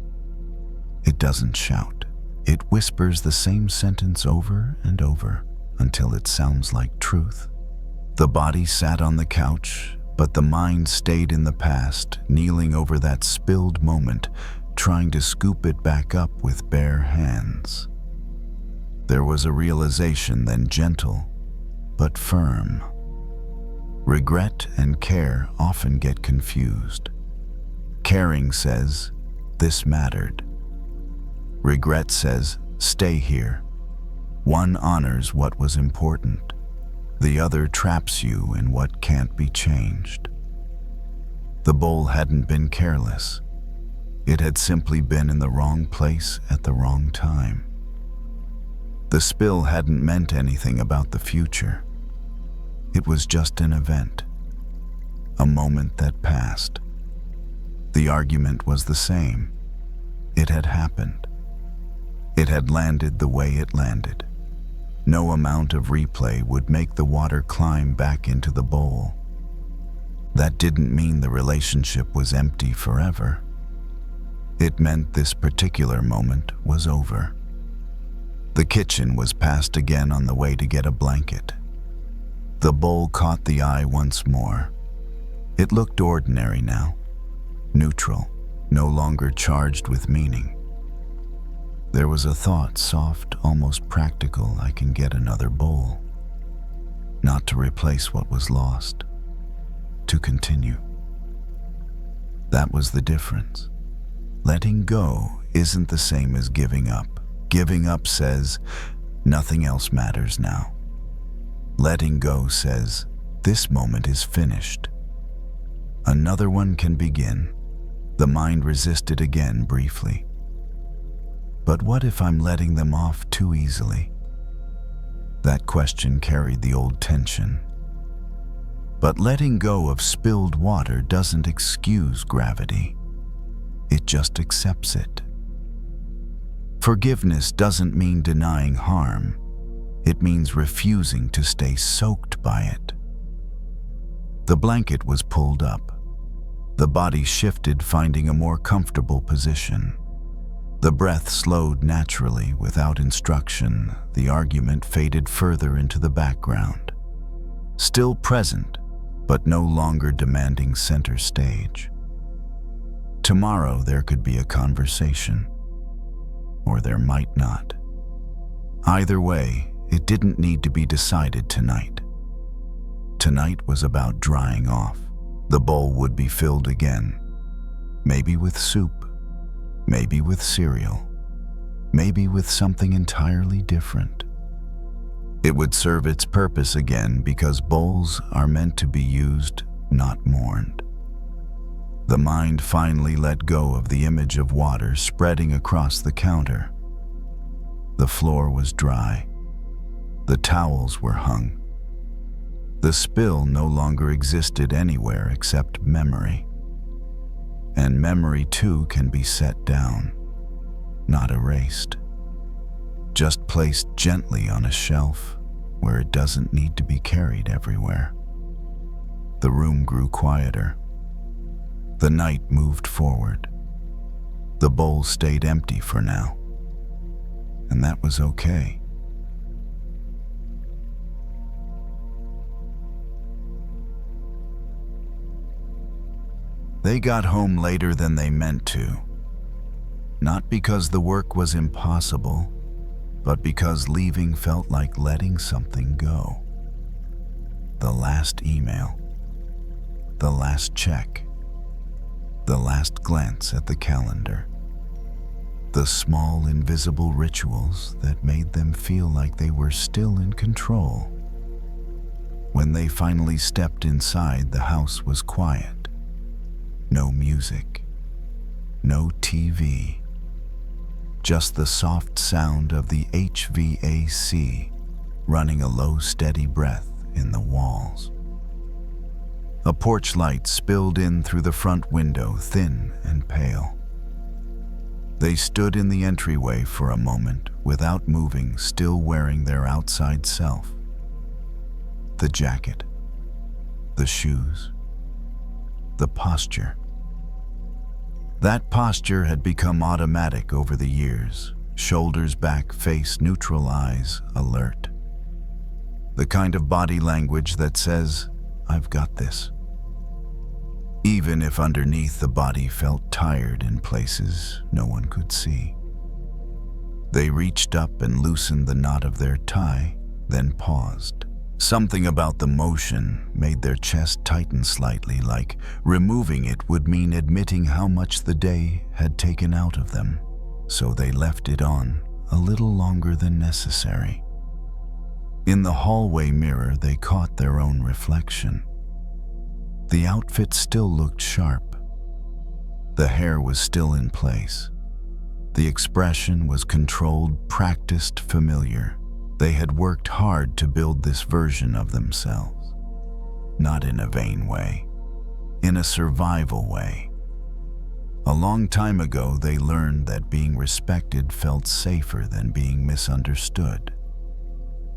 It doesn't shout. It whispers the same sentence over and over until it sounds like truth. The body sat on the couch, but the mind stayed in the past, kneeling over that spilled moment, trying to scoop it back up with bare hands. There was a realization then, gentle but firm. Regret and care often get confused. Caring says, "This mattered." Regret says, "Stay here." One honors what was important. The other traps you in what can't be changed. The bowl hadn't been careless. It had simply been in the wrong place at the wrong time. The spill hadn't meant anything about the future. It was just an event, a moment that passed. The argument was the same. It had happened. It had landed the way it landed. No amount of replay would make the water climb back into the bowl. That didn't mean the relationship was empty forever. It meant this particular moment was over. The kitchen was passed again on the way to get a blanket. The bowl caught the eye once more. It looked ordinary now, neutral, no longer charged with meaning. There was a thought, soft, almost practical: I can get another bowl. Not to replace what was lost, to continue. That was the difference. Letting go isn't the same as giving up. Giving up says, nothing else matters now. Letting go says, this moment is finished. Another one can begin. The mind resisted again briefly. But what if I'm letting them off too easily? That question carried the old tension. But letting go of spilled water doesn't excuse gravity. It just accepts it. Forgiveness doesn't mean denying harm. It means refusing to stay soaked by it. The blanket was pulled up. The body shifted, finding a more comfortable position. The breath slowed naturally without instruction. The argument faded further into the background. Still present, but no longer demanding center stage. Tomorrow there could be a conversation, or there might not. Either way, it didn't need to be decided tonight. Tonight was about drying off. The bowl would be filled again, maybe with soup, maybe with cereal, maybe with something entirely different. It would serve its purpose again because bowls are meant to be used, not mourned. The mind finally let go of the image of water spreading across the counter. The floor was dry. The towels were hung. The spill no longer existed anywhere except memory. And memory too can be set down, not erased. Just placed gently on a shelf where it doesn't need to be carried everywhere. The room grew quieter. The night moved forward. The bowl stayed empty for now. And that was okay. They got home later than they meant to. Not because the work was impossible, but because leaving felt like letting something go. The last email, the last check, the last glance at the calendar. The small invisible rituals that made them feel like they were still in control. When they finally stepped inside, the house was quiet. No music, no TV, just the soft sound of the HVAC running a low, steady breath in the walls. A porch light spilled in through the front window, thin and pale. They stood in the entryway for a moment without moving, still wearing their outside self. The jacket, the shoes, the posture. That posture had become automatic over the years. Shoulders back, face neutral, eyes alert. The kind of body language that says, I've got this. Even if underneath the body felt tired in places no one could see. They reached up and loosened the knot of their tie, then paused. Something about the motion made their chest tighten slightly, like removing it would mean admitting how much the day had taken out of them. So they left it on a little longer than necessary. In the hallway mirror, they caught their own reflection. The outfit still looked sharp. The hair was still in place. The expression was controlled, practiced, familiar. They had worked hard to build this version of themselves. Not in a vain way, in a survival way. A long time ago, they learned that being respected felt safer than being misunderstood.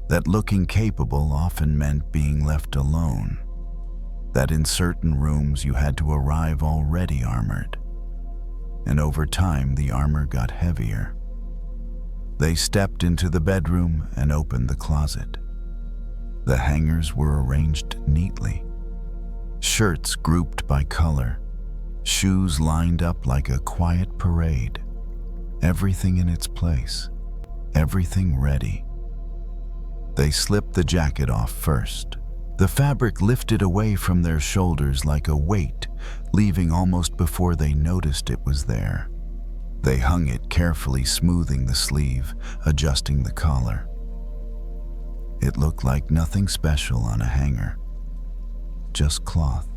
That looking capable often meant being left alone. That in certain rooms you had to arrive already armored. And over time, the armor got heavier. They stepped into the bedroom and opened the closet. The hangers were arranged neatly. Shirts grouped by color. Shoes lined up like a quiet parade. Everything in its place. Everything ready. They slipped the jacket off first. The fabric lifted away from their shoulders like a weight, leaving almost before they noticed it was there. They hung it carefully, smoothing the sleeve, adjusting the collar. It looked like nothing special on a hanger, just cloth.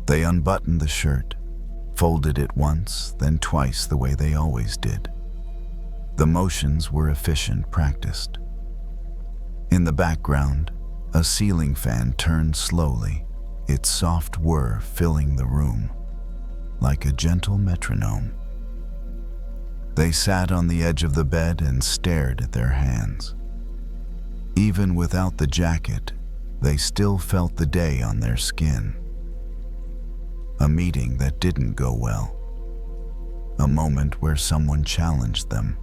They unbuttoned the shirt, folded it once, then twice the way they always did. The motions were efficient, practiced. In the background, a ceiling fan turned slowly, its soft whir filling the room, like a gentle metronome. They sat on the edge of the bed and stared at their hands. Even without the jacket, they still felt the day on their skin. A meeting that didn't go well. A moment where someone challenged them.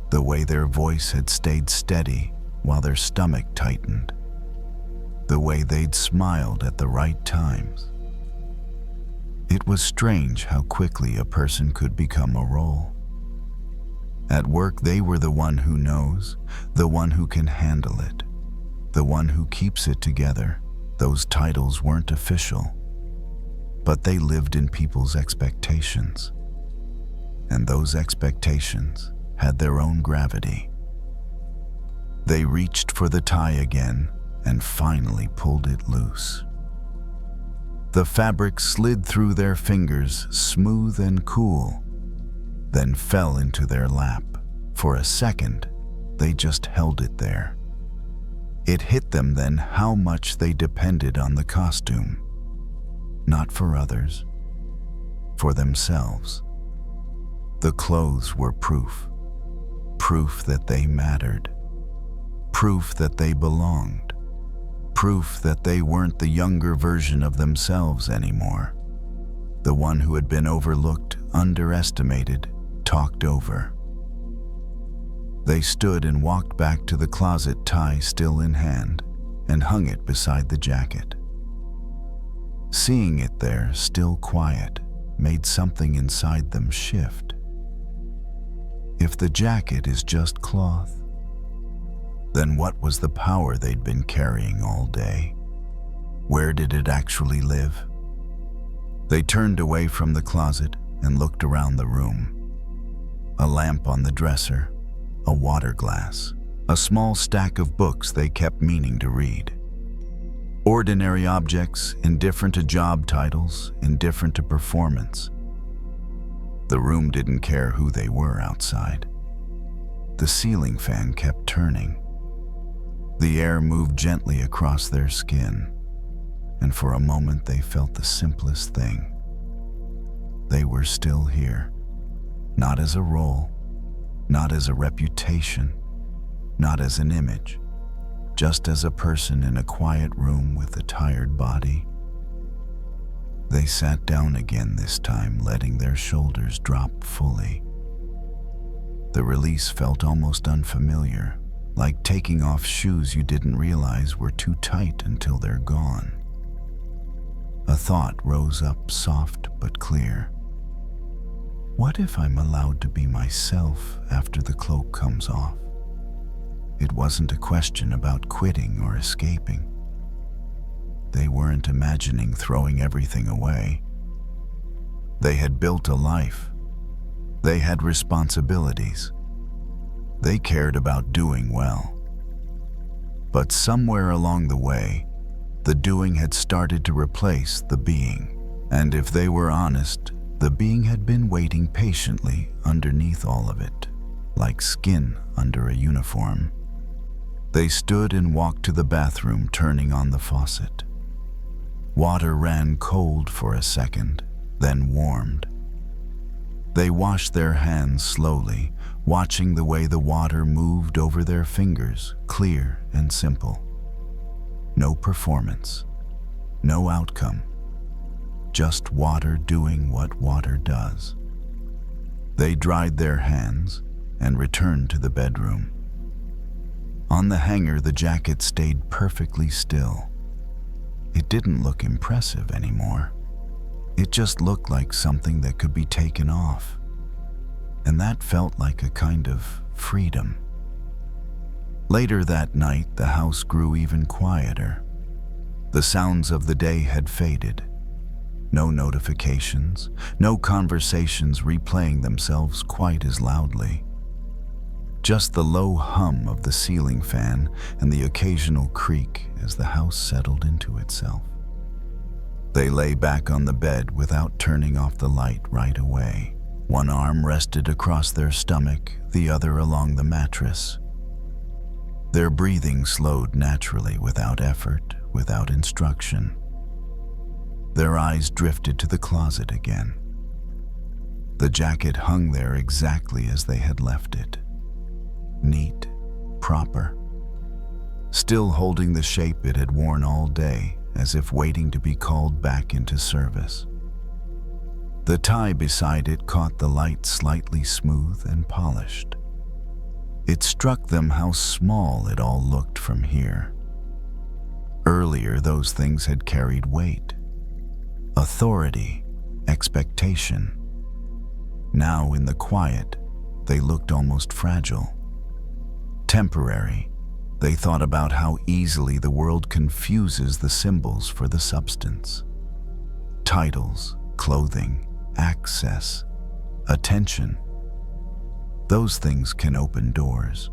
The way their voice had stayed steady while their stomach tightened. The way they'd smiled at the right times. It was strange how quickly a person could become a role. At work, they were the one who knows, the one who can handle it, the one who keeps it together. Those titles weren't official, but they lived in people's expectations. And those expectations had their own gravity. They reached for the tie again and finally pulled it loose. The fabric slid through their fingers, smooth and cool, then fell into their lap. For a second, they just held it there. It hit them then how much they depended on the costume. Not for others, for themselves. The clothes were proof. Proof that they mattered. Proof that they belonged. Proof that they weren't the younger version of themselves anymore. The one who had been overlooked, underestimated, talked over. They stood and walked back to the closet, tie still in hand, and hung it beside the jacket. Seeing it there, still quiet, made something inside them shift. If the jacket is just cloth, then what was the power they'd been carrying all day? Where did it actually live? They turned away from the closet and looked around the room. A lamp on the dresser, a water glass, a small stack of books they kept meaning to read. Ordinary objects, indifferent to job titles, indifferent to performance. The room didn't care who they were outside. The ceiling fan kept turning. The air moved gently across their skin, and for a moment they felt the simplest thing. They were still here, not as a role, not as a reputation, not as an image, just as a person in a quiet room with a tired body. They sat down again this time, letting their shoulders drop fully. The release felt almost unfamiliar, like taking off shoes you didn't realize were too tight until they're gone. A thought rose up, soft but clear. What if I'm allowed to be myself after the cloak comes off? It wasn't a question about quitting or escaping. They weren't imagining throwing everything away. They had built a life. They had responsibilities. They cared about doing well. But somewhere along the way, the doing had started to replace the being. And if they were honest, the being had been waiting patiently underneath all of it, like skin under a uniform. They stood and walked to the bathroom, turning on the faucet. Water ran cold for a second, then warmed. They washed their hands slowly, watching the way the water moved over their fingers, clear and simple. No performance, no outcome, just water doing what water does. They dried their hands and returned to the bedroom. On the hanger, the jacket stayed perfectly still. It didn't look impressive anymore. It just looked like something that could be taken off. And that felt like a kind of freedom. Later that night, the house grew even quieter. The sounds of the day had faded. No notifications, no conversations replaying themselves quite as loudly. just the low hum of the ceiling fan and the occasional creak as the house settled into itself. They lay back on the bed without turning off the light right away. One arm rested across their stomach, the other along the mattress. Their breathing slowed naturally, without effort, without instruction. Their eyes drifted to the closet again. The jacket hung there exactly as they had left it. Neat, proper, still holding the shape it had worn all day, as if waiting to be called back into service. The tie beside it caught the light, slightly smooth and polished. It struck them how small it all looked from here. Earlier, those things had carried weight, authority, expectation. Now, in the quiet, they looked almost fragile. Temporary. They thought about how easily the world confuses the symbols for the substance. Titles, clothing, access, attention. Those things can open doors.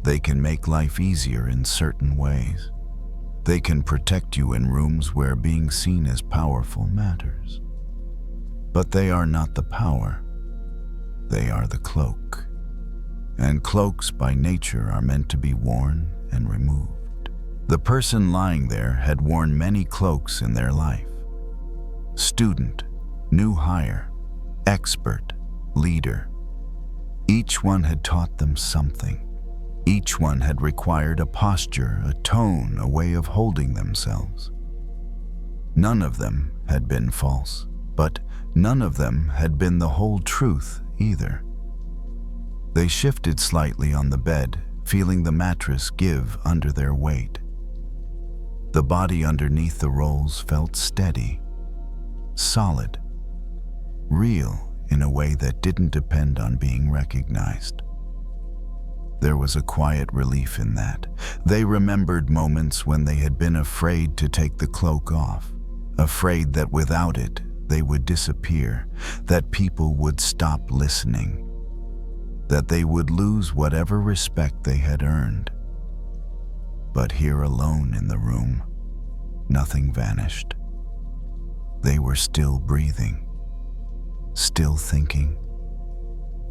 They can make life easier in certain ways. They can protect you in rooms where being seen as powerful matters. But they are not the power. They are the cloak. And cloaks by nature are meant to be worn and removed. The person lying there had worn many cloaks in their life. Student, new hire, expert, leader. Each one had taught them something. Each one had required a posture, a tone, a way of holding themselves. None of them had been false, but none of them had been the whole truth either. They shifted slightly on the bed, feeling the mattress give under their weight. The body underneath the rolls felt steady, solid, real in a way that didn't depend on being recognized. There was a quiet relief in that. They remembered moments when they had been afraid to take the cloak off, afraid that without it, they would disappear, that people would stop listening, that they would lose whatever respect they had earned. But here alone in the room, nothing vanished. They were still breathing, still thinking,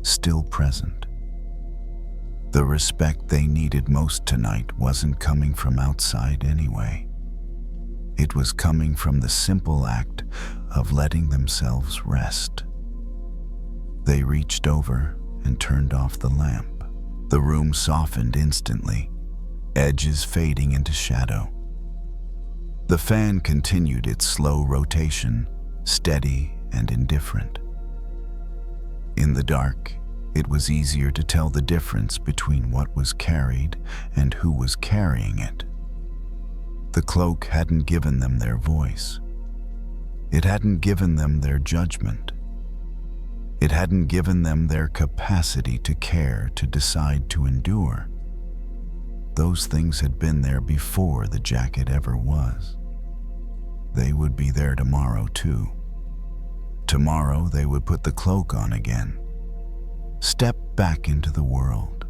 still present. The respect they needed most tonight wasn't coming from outside anyway. It was coming from the simple act of letting themselves rest. They reached over and turned off the lamp. The room softened instantly, edges fading into shadow. The fan continued its slow rotation, steady and indifferent. In the dark, it was easier to tell the difference between what was carried and who was carrying it. The cloak hadn't given them their voice. It hadn't given them their judgment. It hadn't given them their capacity to care, to decide, to endure. Those things had been there before the jacket ever was. They would be there tomorrow too. Tomorrow they would put the cloak on again. Step back into the world.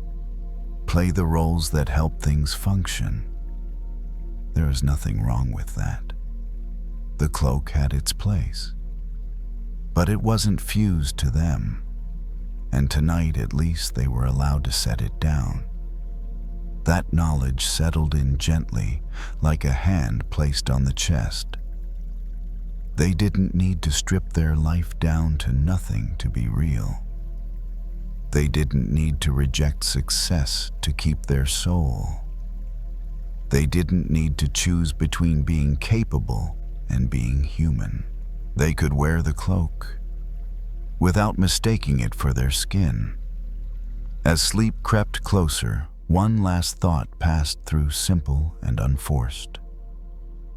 Play the roles that help things function. There was nothing wrong with that. The cloak had its place. But it wasn't fused to them, and tonight at least they were allowed to set it down. That knowledge settled in gently, like a hand placed on the chest. They didn't need to strip their life down to nothing to be real. They didn't need to reject success to keep their soul. They didn't need to choose between being capable and being human. They could wear the cloak without mistaking it for their skin. As sleep crept closer, one last thought passed through, simple and unforced.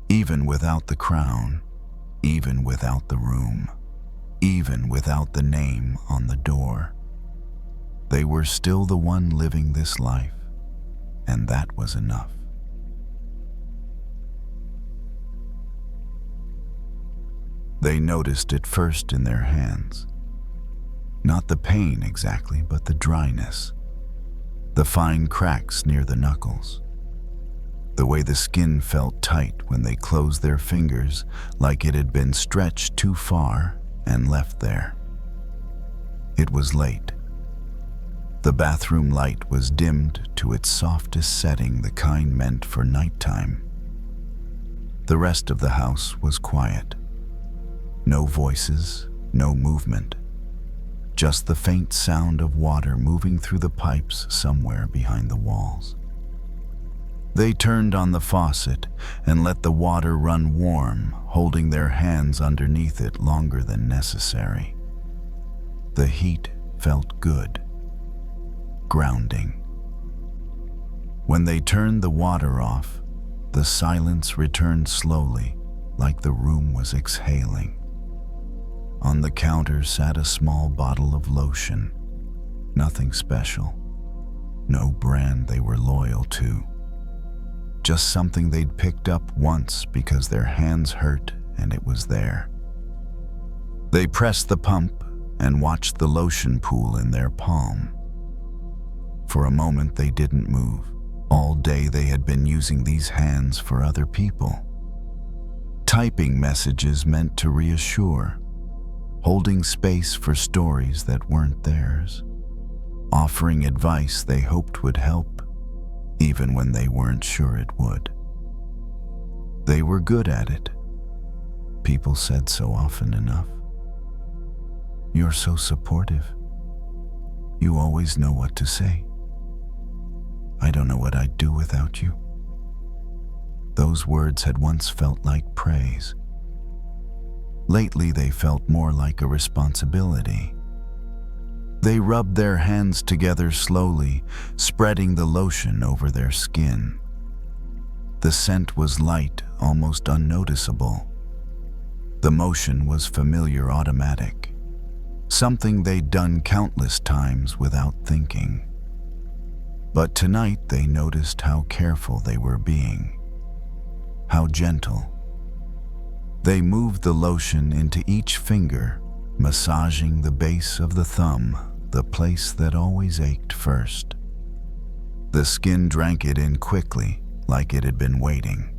Even without the crown, even without the room, even without the name on the door, they were still the one living this life, and that was enough. They noticed it first in their hands. Not the pain exactly, but the dryness. the fine cracks near the knuckles, the way the skin felt tight when they closed their fingers like it had been stretched too far and left there. It was late. The bathroom light was dimmed to its softest setting, the kind meant for nighttime. The rest of the house was quiet. No voices, no movement. Just the faint sound of water moving through the pipes somewhere behind the walls. They turned on the faucet and let the water run warm, holding their hands underneath it longer than necessary. The heat felt good, grounding. When they turned the water off, the silence returned slowly, like the room was exhaling. On the counter sat a small bottle of lotion. Nothing special. No brand they were loyal to. Just something they'd picked up once because their hands hurt and it was there. They pressed the pump and watched the lotion pool in their palm. For a moment they didn't move. All day they had been using these hands for other people. Typing messages meant to reassure, holding space for stories that weren't theirs, offering advice they hoped would help, even when they weren't sure it would. They were good at it. People said so often enough. "You're so supportive. You always know what to say. I don't know what I'd do without you." Those words had once felt like praise. Lately, they felt more like a responsibility. They rubbed their hands together slowly, spreading the lotion over their skin. The scent was light, almost unnoticeable. The motion was familiar, automatic. Something they'd done countless times without thinking. But tonight they noticed how careful they were being, how gentle. They moved the lotion into each finger, massaging the base of the thumb, the place that always ached first. The skin drank it in quickly, like it had been waiting.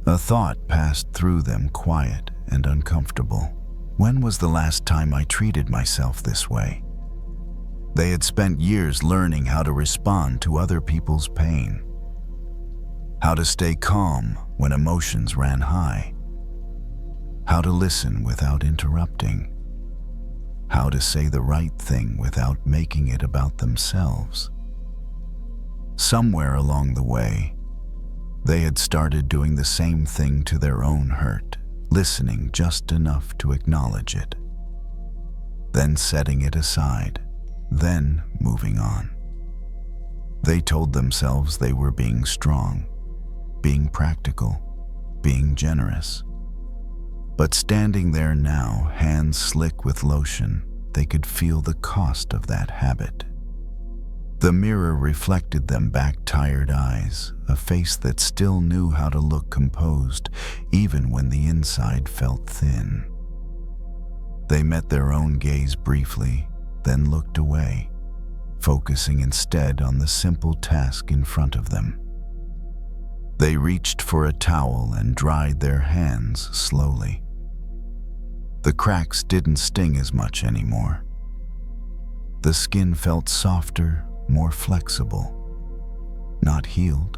A thought passed through them, quiet and uncomfortable. When was the last time I treated myself this way? They had spent years learning how to respond to other people's pain, how to stay calm when emotions ran high, how to listen without interrupting, how to say the right thing without making it about themselves. Somewhere along the way, they had started doing the same thing to their own hurt, listening just enough to acknowledge it, then setting it aside, then moving on. They told themselves they were being strong, being practical, being generous. But standing there now, hands slick with lotion, they could feel the cost of that habit. The mirror reflected them back, tired eyes, a face that still knew how to look composed, even when the inside felt thin. They met their own gaze briefly, then looked away, focusing instead on the simple task in front of them. They reached for a towel and dried their hands slowly. The cracks didn't sting as much anymore. The skin felt softer, more flexible. Not healed,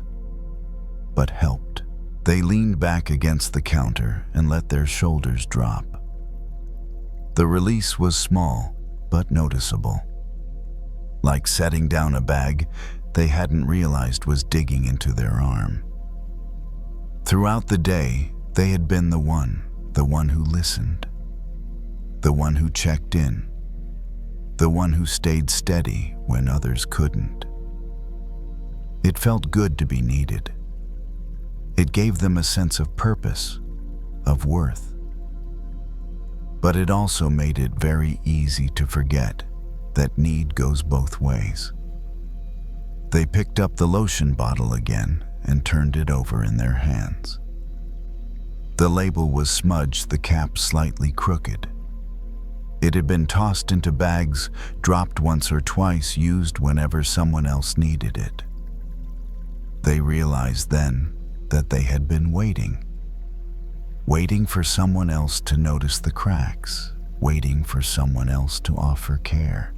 but helped. They leaned back against the counter and let their shoulders drop. The release was small, but noticeable. Like setting down a bag they hadn't realized was digging into their arm. Throughout the day, they had been the one who listened, the one who checked in, the one who stayed steady when others couldn't. It felt good to be needed. It gave them a sense of purpose, of worth. But it also made it very easy to forget that need goes both ways. They picked up the lotion bottle again and turned it over in their hands. The label was smudged, the cap slightly crooked. It had been tossed into bags, dropped once or twice, used whenever someone else needed it. They realized then that they had been waiting for someone else to notice the cracks, waiting for someone else to offer care,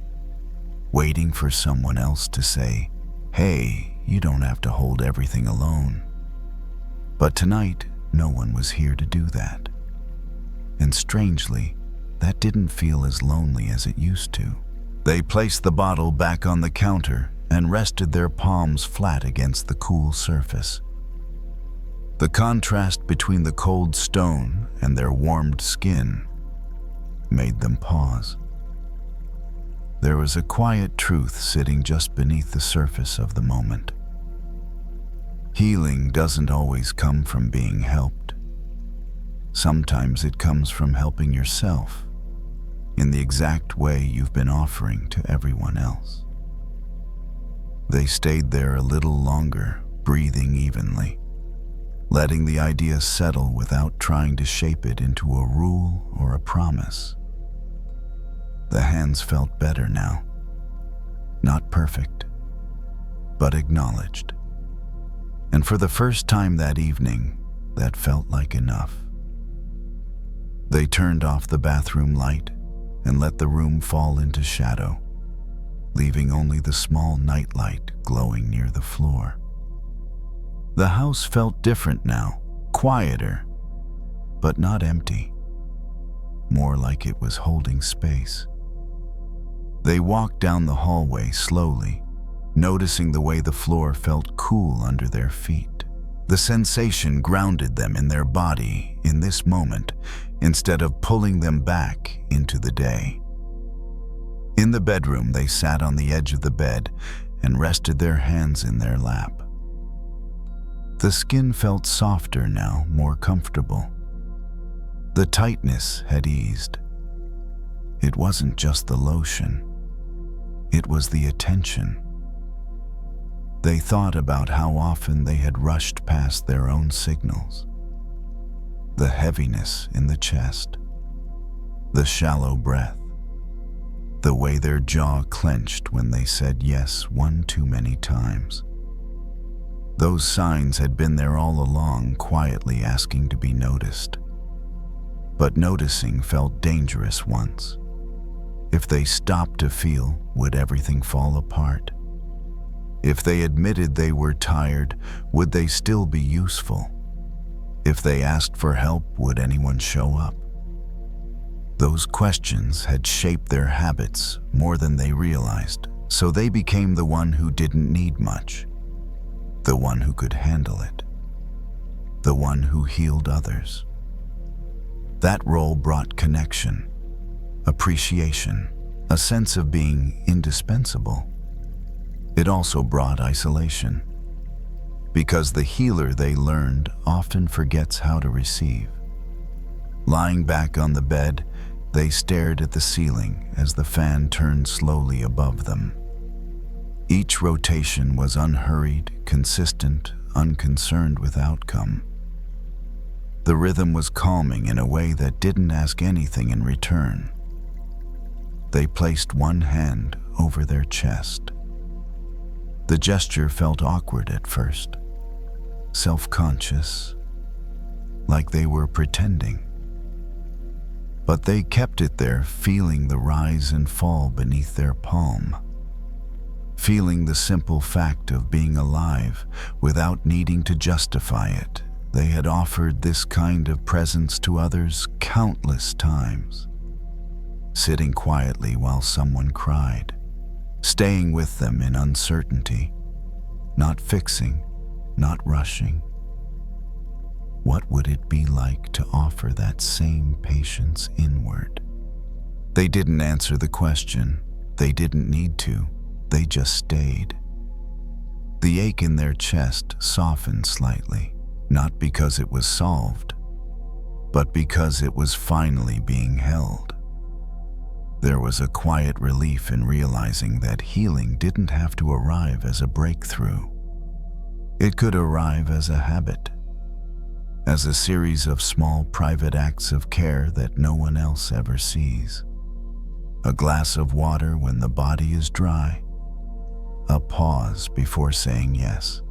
waiting for someone else to say, "Hey, you don't have to hold everything alone." But tonight, no one was here to do that. And strangely, that didn't feel as lonely as it used to. They placed the bottle back on the counter and rested their palms flat against the cool surface. The contrast between the cold stone and their warmed skin made them pause. There was a quiet truth sitting just beneath the surface of the moment. Healing doesn't always come from being helped. Sometimes it comes from helping yourself in the exact way you've been offering to everyone else. They stayed there a little longer, breathing evenly, letting the idea settle without trying to shape it into a rule or a promise. The hands felt better now. Not perfect, but acknowledged. And for the first time that evening, that felt like enough. They turned off the bathroom light and let the room fall into shadow, leaving only the small nightlight glowing near the floor. The house felt different now, quieter, but not empty. More like it was holding space. They walked down the hallway slowly, noticing the way the floor felt cool under their feet. The sensation grounded them in their body in this moment instead of pulling them back into the day. In the bedroom, they sat on the edge of the bed and rested their hands in their lap. The skin felt softer now, more comfortable. The tightness had eased. It wasn't just the lotion. It was the attention. They thought about how often they had rushed past their own signals. The heaviness in the chest, the shallow breath, the way their jaw clenched when they said yes one too many times. Those signs had been there all along, quietly asking to be noticed. But noticing felt dangerous once. If they stopped to feel, would everything fall apart? If they admitted they were tired, would they still be useful? If they asked for help, would anyone show up? Those questions had shaped their habits more than they realized, so they became the one who didn't need much, the one who could handle it, the one who healed others. That role brought connection, appreciation, a sense of being indispensable. It also brought isolation, because the healer, they learned, often forgets how to receive. Lying back on the bed, they stared at the ceiling as the fan turned slowly above them. Each rotation was unhurried, consistent, unconcerned with outcome. The rhythm was calming in a way that didn't ask anything in return. They placed one hand over their chest. The gesture felt awkward at first, self-conscious, like they were pretending. But they kept it there, feeling the rise and fall beneath their palm, feeling the simple fact of being alive without needing to justify it. They had offered this kind of presence to others countless times, sitting quietly while someone cried, staying with them in uncertainty, not fixing, not rushing. What would it be like to offer that same patience inward? They didn't answer the question. They didn't need to. They just stayed. The ache in their chest softened slightly, not because it was solved, but because it was finally being held. There was a quiet relief in realizing that healing didn't have to arrive as a breakthrough. It could arrive as a habit, as a series of small private acts of care that no one else ever sees. a glass of water when the body is dry, a pause before saying yes,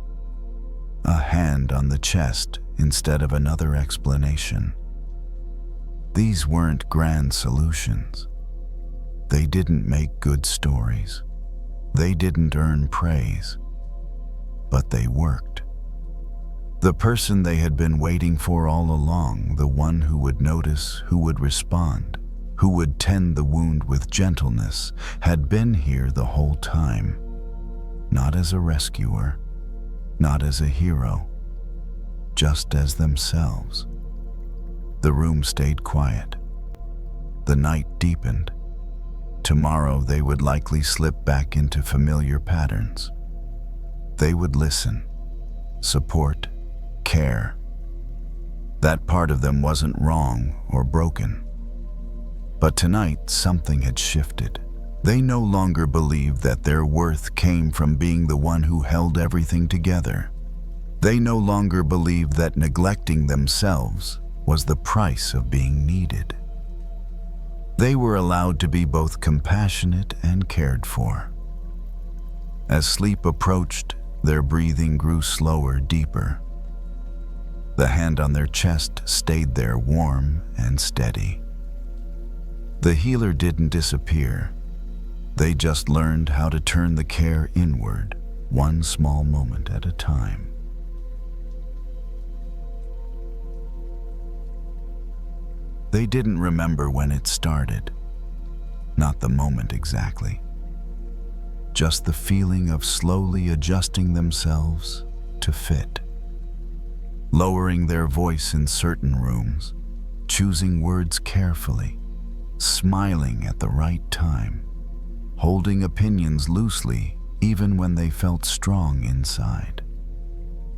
a hand on the chest instead of another explanation. These weren't grand solutions. They didn't make good stories. They didn't earn praise. But they worked. The person they had been waiting for all along, the one who would notice, who would respond, who would tend the wound with gentleness, had been here the whole time. Not as a rescuer, not as a hero, just as themselves. The room stayed quiet. The night deepened. Tomorrow they would likely slip back into familiar patterns. They would listen, support, care. That part of them wasn't wrong or broken. But tonight something had shifted. They no longer believed that their worth came from being the one who held everything together. They no longer believed that neglecting themselves was the price of being needed. They were allowed to be both compassionate and cared for. As sleep approached, their breathing grew slower, deeper. The hand on their chest stayed there, warm and steady. The healer didn't disappear. They just learned how to turn the care inward, one small moment at a time. They didn't remember when it started, not the moment exactly. Just the feeling of slowly adjusting themselves to fit. Lowering their voice in certain rooms, choosing words carefully, smiling at the right time, holding opinions loosely even when they felt strong inside.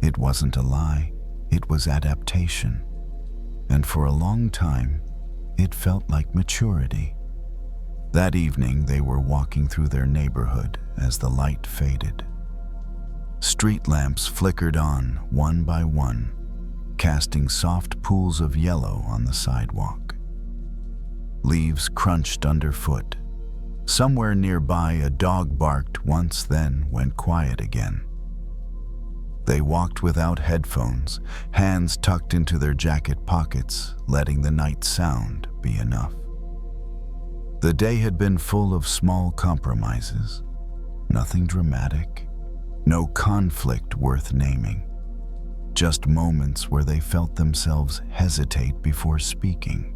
It wasn't a lie, it was adaptation. And for a long time, it felt like maturity. That evening, they were walking through their neighborhood as the light faded. Street lamps flickered on, one by one, casting soft pools of yellow on the sidewalk. Leaves crunched underfoot. Somewhere nearby, a dog barked once, then went quiet again. They walked without headphones, hands tucked into their jacket pockets, letting the night sound be enough. The day had been full of small compromises. Nothing dramatic, no conflict worth naming. Just moments where they felt themselves hesitate before speaking,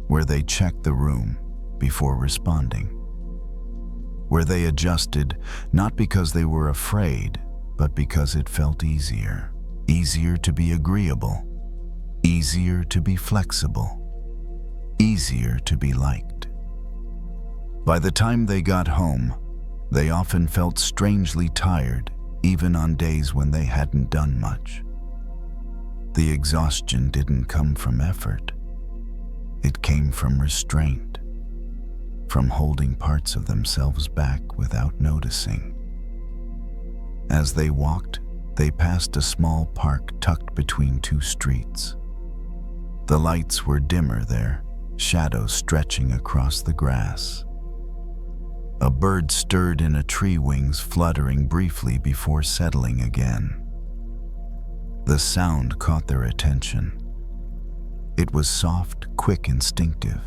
where they checked the room before responding, where they adjusted not because they were afraid, but because it felt easier. Easier to be agreeable, easier to be flexible, easier to be liked. By the time they got home, they often felt strangely tired, even on days when they hadn't done much. The exhaustion didn't come from effort. It came from restraint, from holding parts of themselves back without noticing. As they walked, they passed a small park tucked between two streets. The lights were dimmer there, shadows stretching across the grass. A bird stirred in a tree, wings fluttering briefly before settling again. The sound caught their attention. It was soft, quick, instinctive.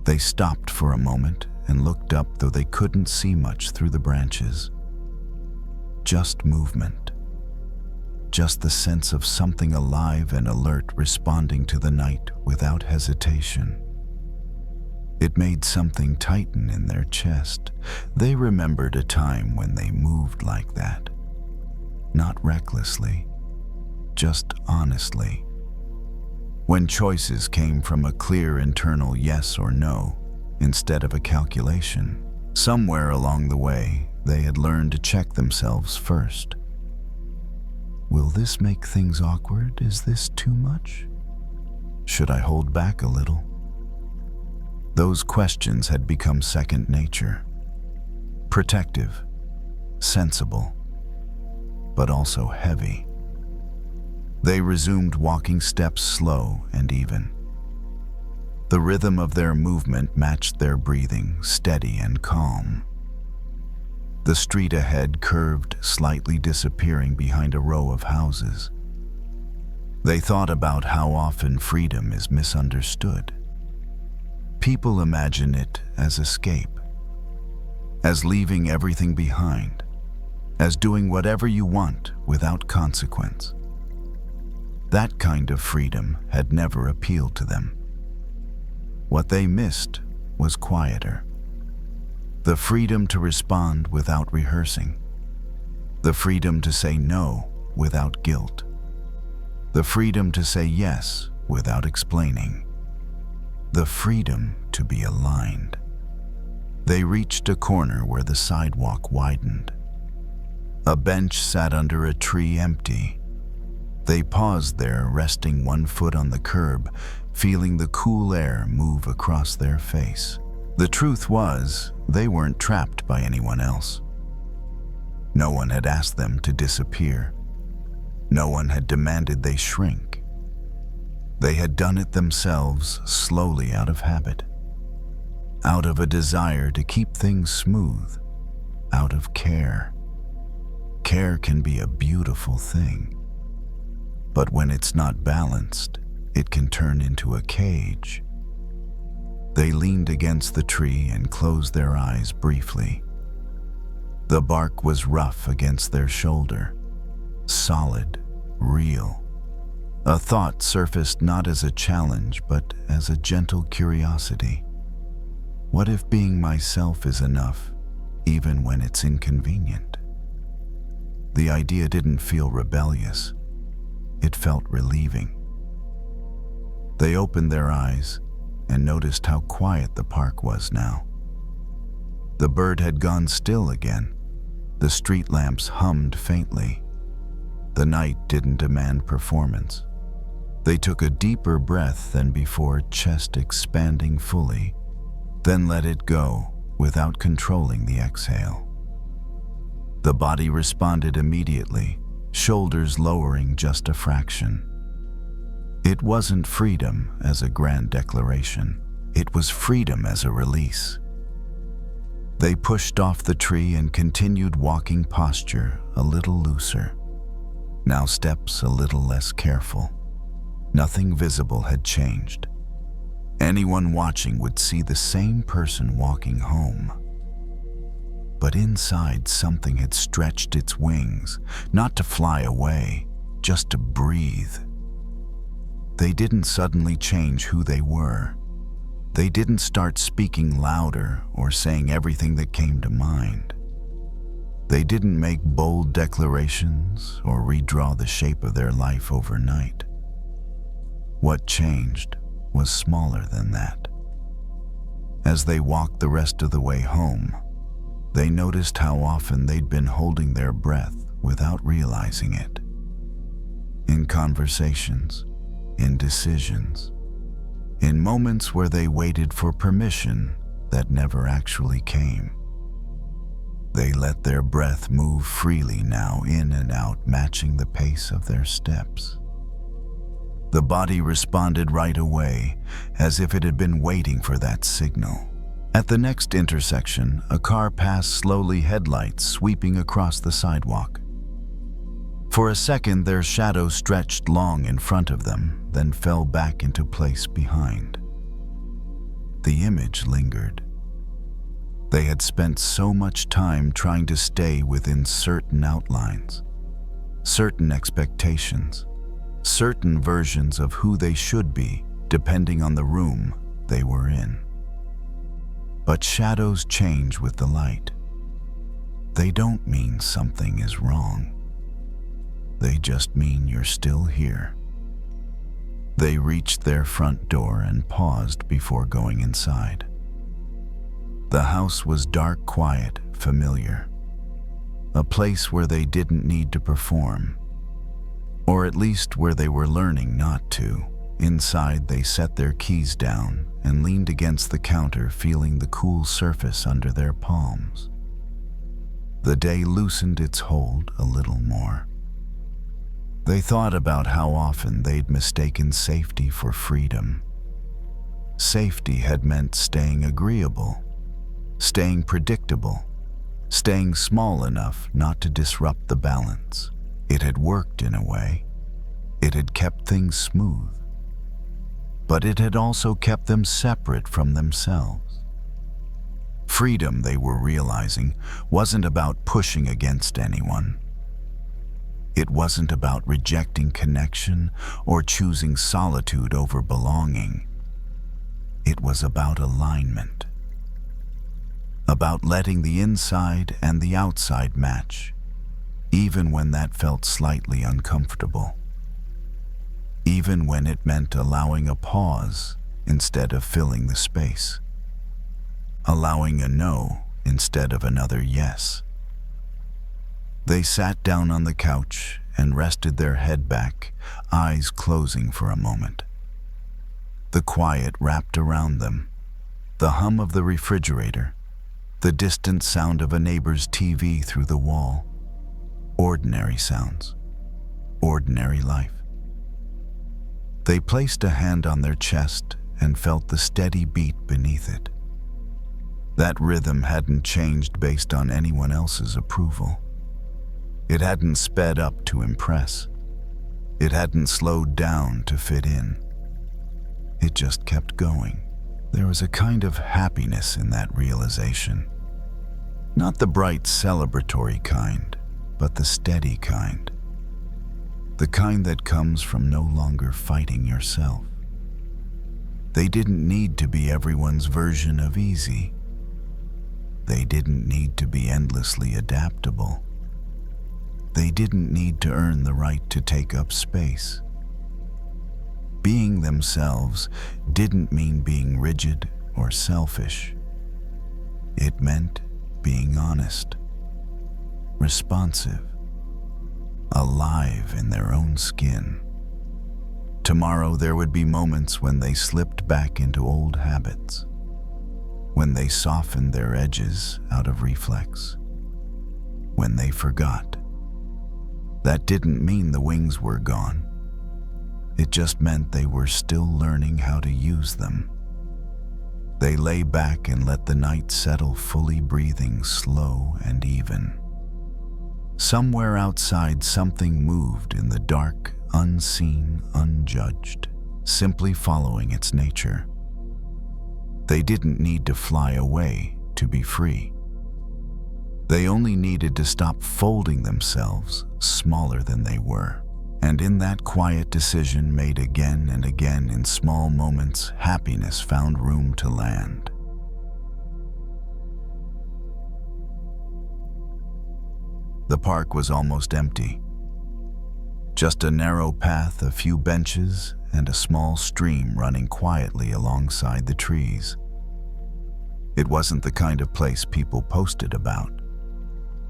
They stopped for a moment and looked up, though they couldn't see much through the branches. Just movement. Just the sense of something alive and alert responding to the night without hesitation. It made something tighten in their chest. They remembered a time when they moved like that. Not recklessly, just honestly. When choices came from a clear internal yes or no instead of a calculation. Somewhere along the way, they had learned to check themselves first. Will this make things awkward? Is this too much? Should I hold back a little? Those questions had become second nature. Protective, sensible, but also heavy. They resumed walking, steps slow and even. The rhythm of their movement matched their breathing, steady and calm. The street ahead curved, slightly disappearing behind a row of houses. They thought about how often freedom is misunderstood. People imagine it as escape, as leaving everything behind, as doing whatever you want without consequence. That kind of freedom had never appealed to them. What they missed was quieter. The freedom to respond without rehearsing. The freedom to say no without guilt. The freedom to say yes without explaining. The freedom to be aligned. They reached a corner where the sidewalk widened. A bench sat under a tree empty. They paused there, resting one foot on the curb, feeling the cool air move across their face. The truth was, they weren't trapped by anyone else. No one had asked them to disappear. No one had demanded they shrink. They had done it themselves, slowly, out of habit. Out of a desire to keep things smooth. Out of care. Care can be a beautiful thing. But when it's not balanced, it can turn into a cage. They leaned against the tree and closed their eyes briefly. The bark was rough against their shoulder, solid, real. A thought surfaced not as a challenge, but as a gentle curiosity. What if being myself is enough, even when it's inconvenient? The idea didn't feel rebellious. It felt relieving. They opened their eyes and noticed how quiet the park was now. The bird had gone still again. The street lamps hummed faintly. The night didn't demand performance. They took a deeper breath than before, chest expanding fully, then let it go without controlling the exhale. The body responded immediately, shoulders lowering just a fraction. It wasn't freedom as a grand declaration. It was freedom as a release. They pushed off the tree and continued walking, posture a little looser. Now steps a little less careful. Nothing visible had changed. Anyone watching would see the same person walking home. But inside, something had stretched its wings, not to fly away, just to breathe. They didn't suddenly change who they were. They didn't start speaking louder or saying everything that came to mind. They didn't make bold declarations or redraw the shape of their life overnight. What changed was smaller than that. As they walked the rest of the way home, they noticed how often they'd been holding their breath without realizing it. In conversations, in decisions, in moments where they waited for permission that never actually came. They let their breath move freely now, in and out, matching the pace of their steps. The body responded right away, as if it had been waiting for that signal. At the next intersection, a car passed slowly, headlights sweeping across the sidewalk. For a second, their shadow stretched long in front of them, then fell back into place behind. The image lingered. They had spent so much time trying to stay within certain outlines, certain expectations, certain versions of who they should be, depending on the room they were in. But shadows change with the light. They don't mean something is wrong. They just mean you're still here. They reached their front door and paused before going inside. The house was dark, quiet, familiar. A place where they didn't need to perform, or at least where they were learning not to. Inside, they set their keys down and leaned against the counter, feeling the cool surface under their palms. The day loosened its hold a little more. They thought about how often they'd mistaken safety for freedom, Safety had meant staying agreeable, staying predictable, staying small enough not to disrupt the balance. It had worked in a way. It had kept things smooth. But it had also kept them separate from themselves. Freedom, they were realizing, wasn't about pushing against anyone. It wasn't about rejecting connection or choosing solitude over belonging. It was about alignment. About letting the inside and the outside match, even when that felt slightly uncomfortable. Even when it meant allowing a pause instead of filling the space. Allowing a no instead of another yes. They sat down on the couch and rested their head back, eyes closing for a moment. The quiet wrapped around them, the hum of the refrigerator, the distant sound of a neighbor's TV through the wall. Ordinary sounds, ordinary life. They placed a hand on their chest and felt the steady beat beneath it. That rhythm hadn't changed based on anyone else's approval. It hadn't sped up to impress. It hadn't slowed down to fit in. It just kept going. There was a kind of happiness in that realization. Not the bright celebratory kind, but the steady kind. The kind that comes from no longer fighting yourself. They didn't need to be everyone's version of easy. They didn't need to be endlessly adaptable. They didn't need to earn the right to take up space. Being themselves didn't mean being rigid or selfish. It meant being honest, responsive, alive in their own skin. Tomorrow there would be moments when they slipped back into old habits, when they softened their edges out of reflex, when they forgot. That didn't mean the wings were gone. It just meant they were still learning how to use them. They lay back and let the night settle, fully breathing slow and even. Somewhere outside, something moved in the dark, unseen, unjudged, simply following its nature. They didn't need to fly away to be free. They only needed to stop folding themselves smaller than they were. And in that quiet decision made again and again in small moments, happiness found room to land. The park was almost empty. Just a narrow path, a few benches, and a small stream running quietly alongside the trees. It wasn't the kind of place people posted about.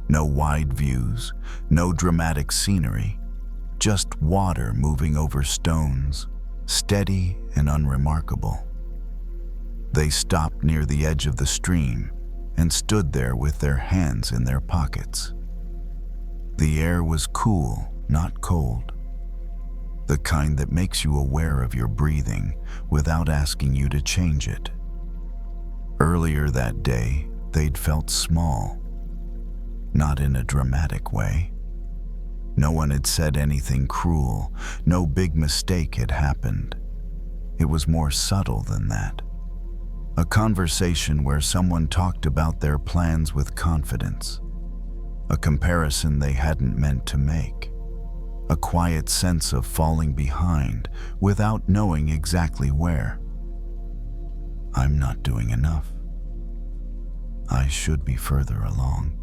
No wide views, no dramatic scenery, just water moving over stones, steady and unremarkable. They stopped near the edge of the stream and stood there with their hands in their pockets. The air was cool, not cold. The kind that makes you aware of your breathing without asking you to change it. Earlier that day, they'd felt small. Not in a dramatic way. No one had said anything cruel. No big mistake had happened. It was more subtle than that. A conversation where someone talked about their plans with confidence. A comparison they hadn't meant to make. A quiet sense of falling behind without knowing exactly where. I'm not doing enough. I should be further along.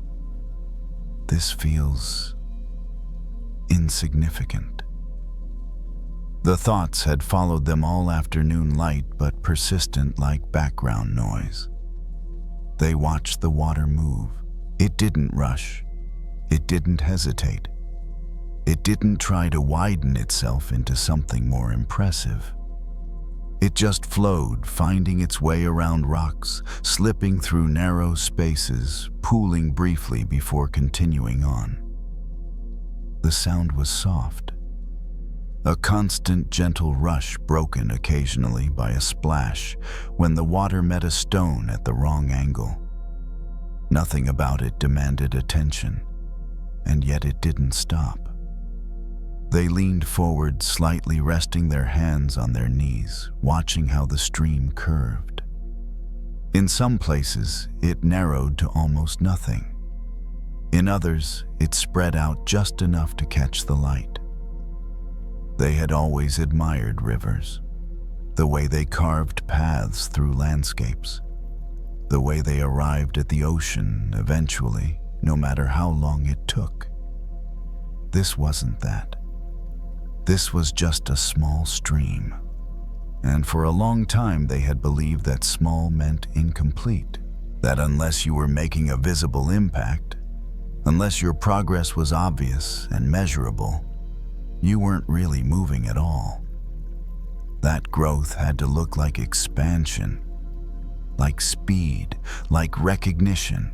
This feels insignificant. The thoughts had followed them all afternoon, light but persistent like background noise. They watched the water move. It didn't rush. It didn't hesitate. It didn't try to widen itself into something more impressive. It just flowed, finding its way around rocks, slipping through narrow spaces, pooling briefly before continuing on. The sound was soft, A constant gentle rush broken occasionally by a splash when the water met a stone at the wrong angle. Nothing about it demanded attention, and yet it didn't stop. They leaned forward, slightly resting their hands on their knees, watching how the stream curved. In some places, it narrowed to almost nothing. In others, it spread out just enough to catch the light. They had always admired rivers, the way they carved paths through landscapes, the way they arrived at the ocean eventually, no matter how long it took. This wasn't that. This was just a small stream, and for a long time they had believed that small meant incomplete, that unless you were making a visible impact, unless your progress was obvious and measurable, you weren't really moving at all. That growth had to look like expansion, like speed, like recognition.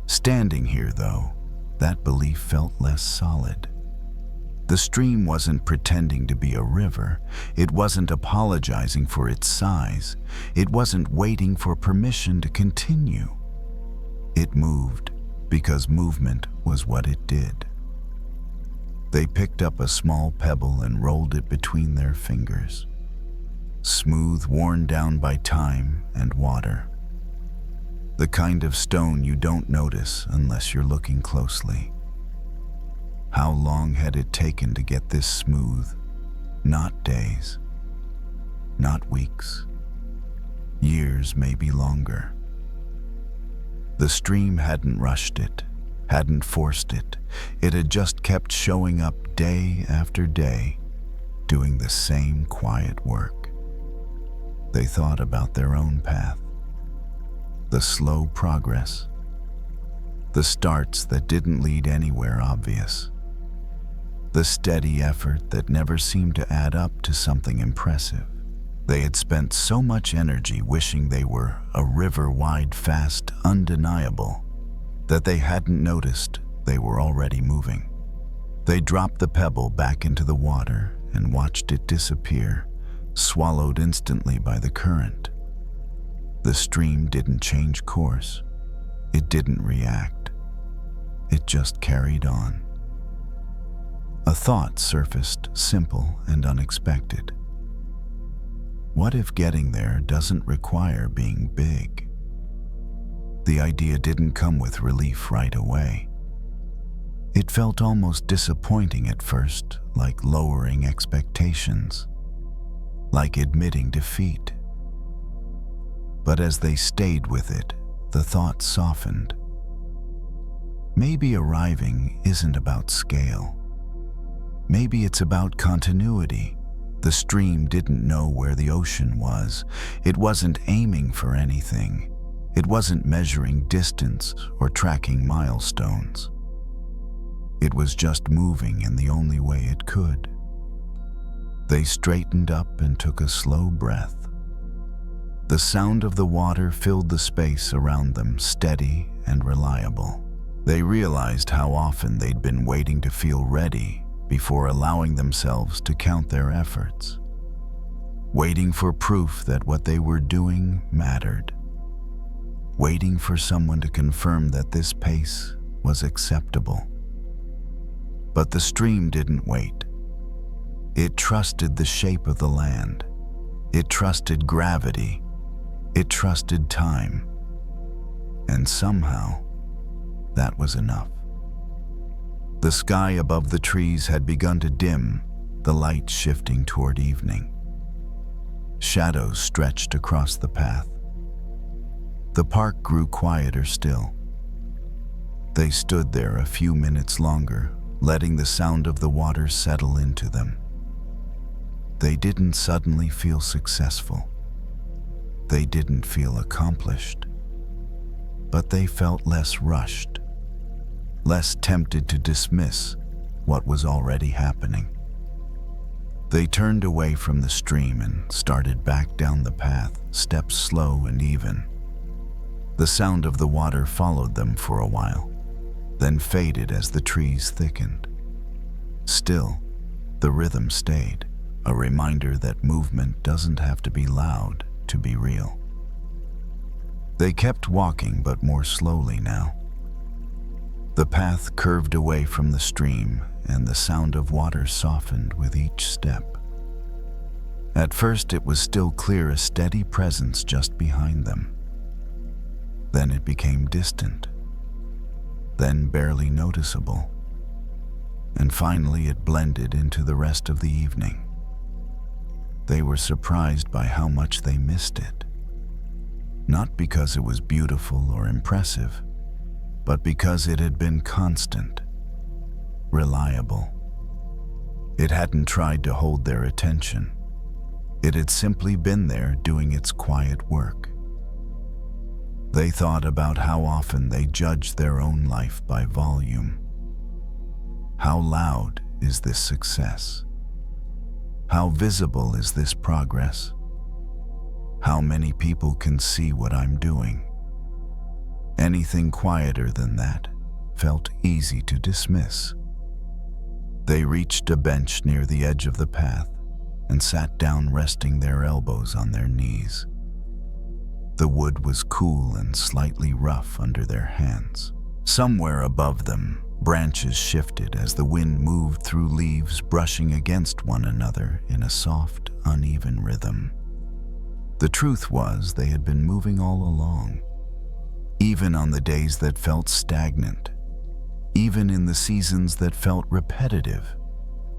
Standing here, though, that belief felt less solid. The stream wasn't pretending to be a river. It wasn't apologizing for its size. It wasn't waiting for permission to continue. It moved because movement was what it did. They picked up a small pebble and rolled it between their fingers, smooth, worn down by time and water. The kind of stone you don't notice unless you're looking closely. How long had it taken to get this smooth? Not days, not weeks, years, maybe longer. The stream hadn't rushed it, hadn't forced it. It had just kept showing up day after day, doing the same quiet work. They thought about their own path, the slow progress, the starts that didn't lead anywhere obvious, the steady effort that never seemed to add up to something impressive. They had spent so much energy wishing they were a river wide, fast, undeniable, that they hadn't noticed they were already moving. They dropped the pebble back into the water and watched it disappear, swallowed instantly by the current. The stream didn't change course. It didn't react. It just carried on. A thought surfaced, simple and unexpected. What if getting there doesn't require being big? The idea didn't come with relief right away. It felt almost disappointing at first, like lowering expectations, like admitting defeat. But as they stayed with it, the thought softened. Maybe arriving isn't about scale. Maybe it's about continuity. The stream didn't know where the ocean was. It wasn't aiming for anything. It wasn't measuring distance or tracking milestones. It was just moving in the only way it could. They straightened up and took a slow breath. The sound of the water filled the space around them, steady and reliable. They realized how often they'd been waiting to feel ready before allowing themselves to count their efforts, waiting for proof that what they were doing mattered, waiting for someone to confirm that this pace was acceptable. But the stream didn't wait. It trusted the shape of the land. It trusted gravity. It trusted time. And somehow, that was enough. The sky above the trees had begun to dim, the light shifting toward evening. Shadows stretched across the path. The park grew quieter still. They stood there a few minutes longer, letting the sound of the water settle into them. They didn't suddenly feel successful. They didn't feel accomplished. But they felt less rushed, less tempted to dismiss what was already happening. They turned away from the stream and started back down the path, steps slow and even. The sound of the water followed them for a while, then faded as the trees thickened. Still, The rhythm stayed, a reminder that movement doesn't have to be loud to be real. They kept walking, but more slowly now. The path curved away from the stream, and the sound of water softened with each step. At first, it was still clear, a steady presence just behind them. Then it became distant, then barely noticeable, and finally it blended into the rest of the evening. They were surprised by how much they missed it. Not because it was beautiful or impressive, but because it had been constant, reliable. It hadn't tried to hold their attention. It had simply been there doing its quiet work. They thought about how often they judged their own life by volume. How loud is this success? How visible is this progress? How many people can see what I'm doing? Anything quieter than that felt easy to dismiss. They reached a bench near the edge of the path and sat down, resting their elbows on their knees. The wood was cool and slightly rough under their hands. Somewhere above them, branches shifted as the wind moved through leaves, brushing against one another in a soft, uneven rhythm. The truth was, they had been moving all along, even on the days that felt stagnant, even in the seasons that felt repetitive,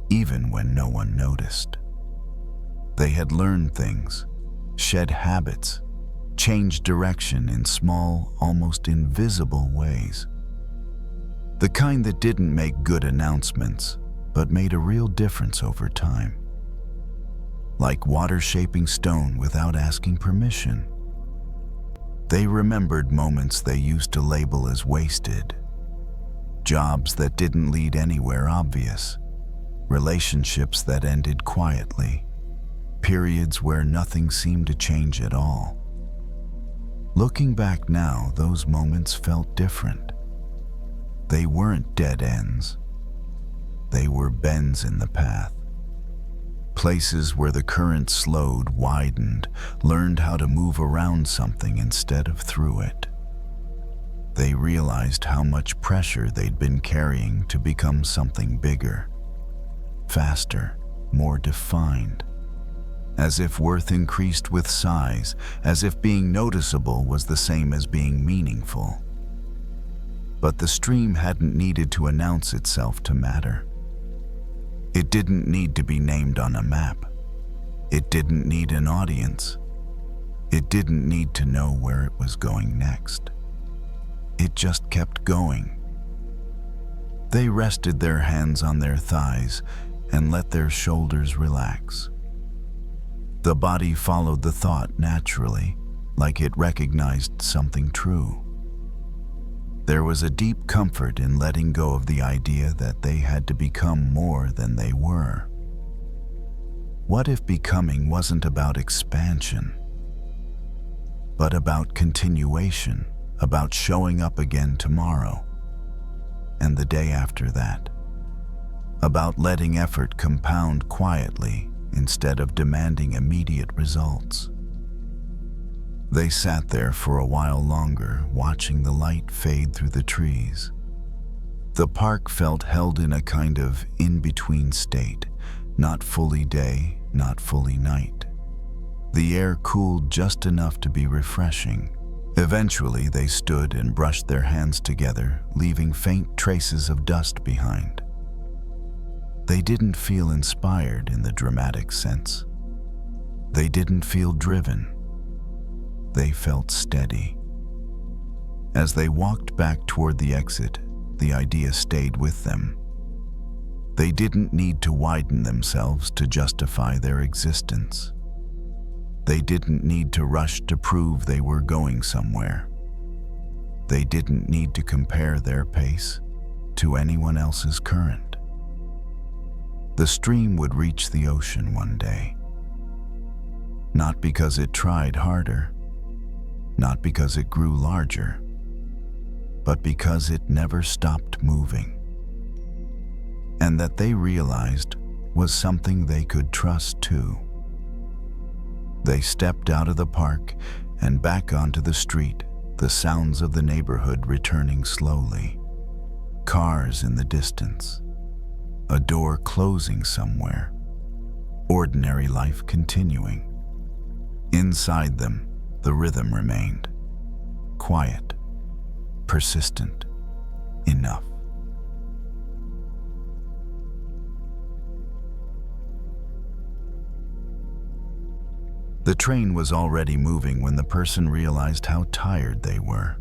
even when no one noticed. They had learned things, shed habits, changed direction in small, almost invisible ways. The kind that didn't make good announcements, but made a real difference over time. Like water shaping stone without asking permission. They remembered moments they used to label as wasted. Jobs that didn't lead anywhere obvious. Relationships that ended quietly. Periods where nothing seemed to change at all. Looking back now, those moments felt different. They weren't dead ends. They were bends in the path. Places where the current slowed, widened, learned how to move around something instead of through it. They realized how much pressure they'd been carrying to become something bigger, faster, more defined. As if worth increased with size, as if being noticeable was the same as being meaningful. But the stream hadn't needed to announce itself to matter. It didn't need to be named on a map. It didn't need an audience. It didn't need to know where it was going next. It just kept going. They rested their hands on their thighs and let their shoulders relax. The body followed the thought naturally, like it recognized something true. There was a deep comfort in letting go of the idea that they had to become more than they were. What if becoming wasn't about expansion, but about continuation, about showing up again tomorrow, and the day after that, about letting effort compound quietly instead of demanding immediate results? They sat there for a while longer, watching the light fade through the trees. The park felt held in a kind of in-between state, not fully day, not fully night. The air cooled just enough to be refreshing. Eventually, they stood and brushed their hands together, leaving faint traces of dust behind. They didn't feel inspired in the dramatic sense. They didn't feel driven. They felt steady. As they walked back toward the exit, the idea stayed with them. They didn't need to widen themselves to justify their existence. They didn't need to rush to prove they were going somewhere. They didn't need to compare their pace to anyone else's current. The stream would reach the ocean one day. Not because it tried harder, not because it grew larger, but because it never stopped moving. And that they realized was something they could trust too. They stepped out of the park and back onto the street, the sounds of the neighborhood returning slowly. Cars in the distance, a door closing somewhere, ordinary life continuing. Inside them, the rhythm remained. Quiet, persistent, enough. The train was already moving when the person realized how tired they were.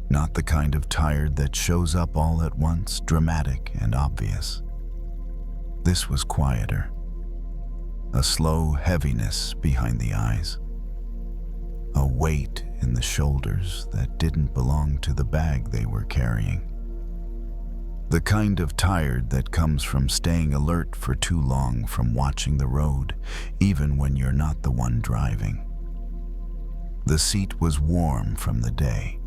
Not the kind of tired that shows up all at once, dramatic and obvious. This was quieter. A slow heaviness behind the eyes. A weight in the shoulders that didn't belong to the bag they were carrying. The kind of tired that comes from staying alert for too long, from watching the road, even when you're not the one driving. The seat was warm from the day.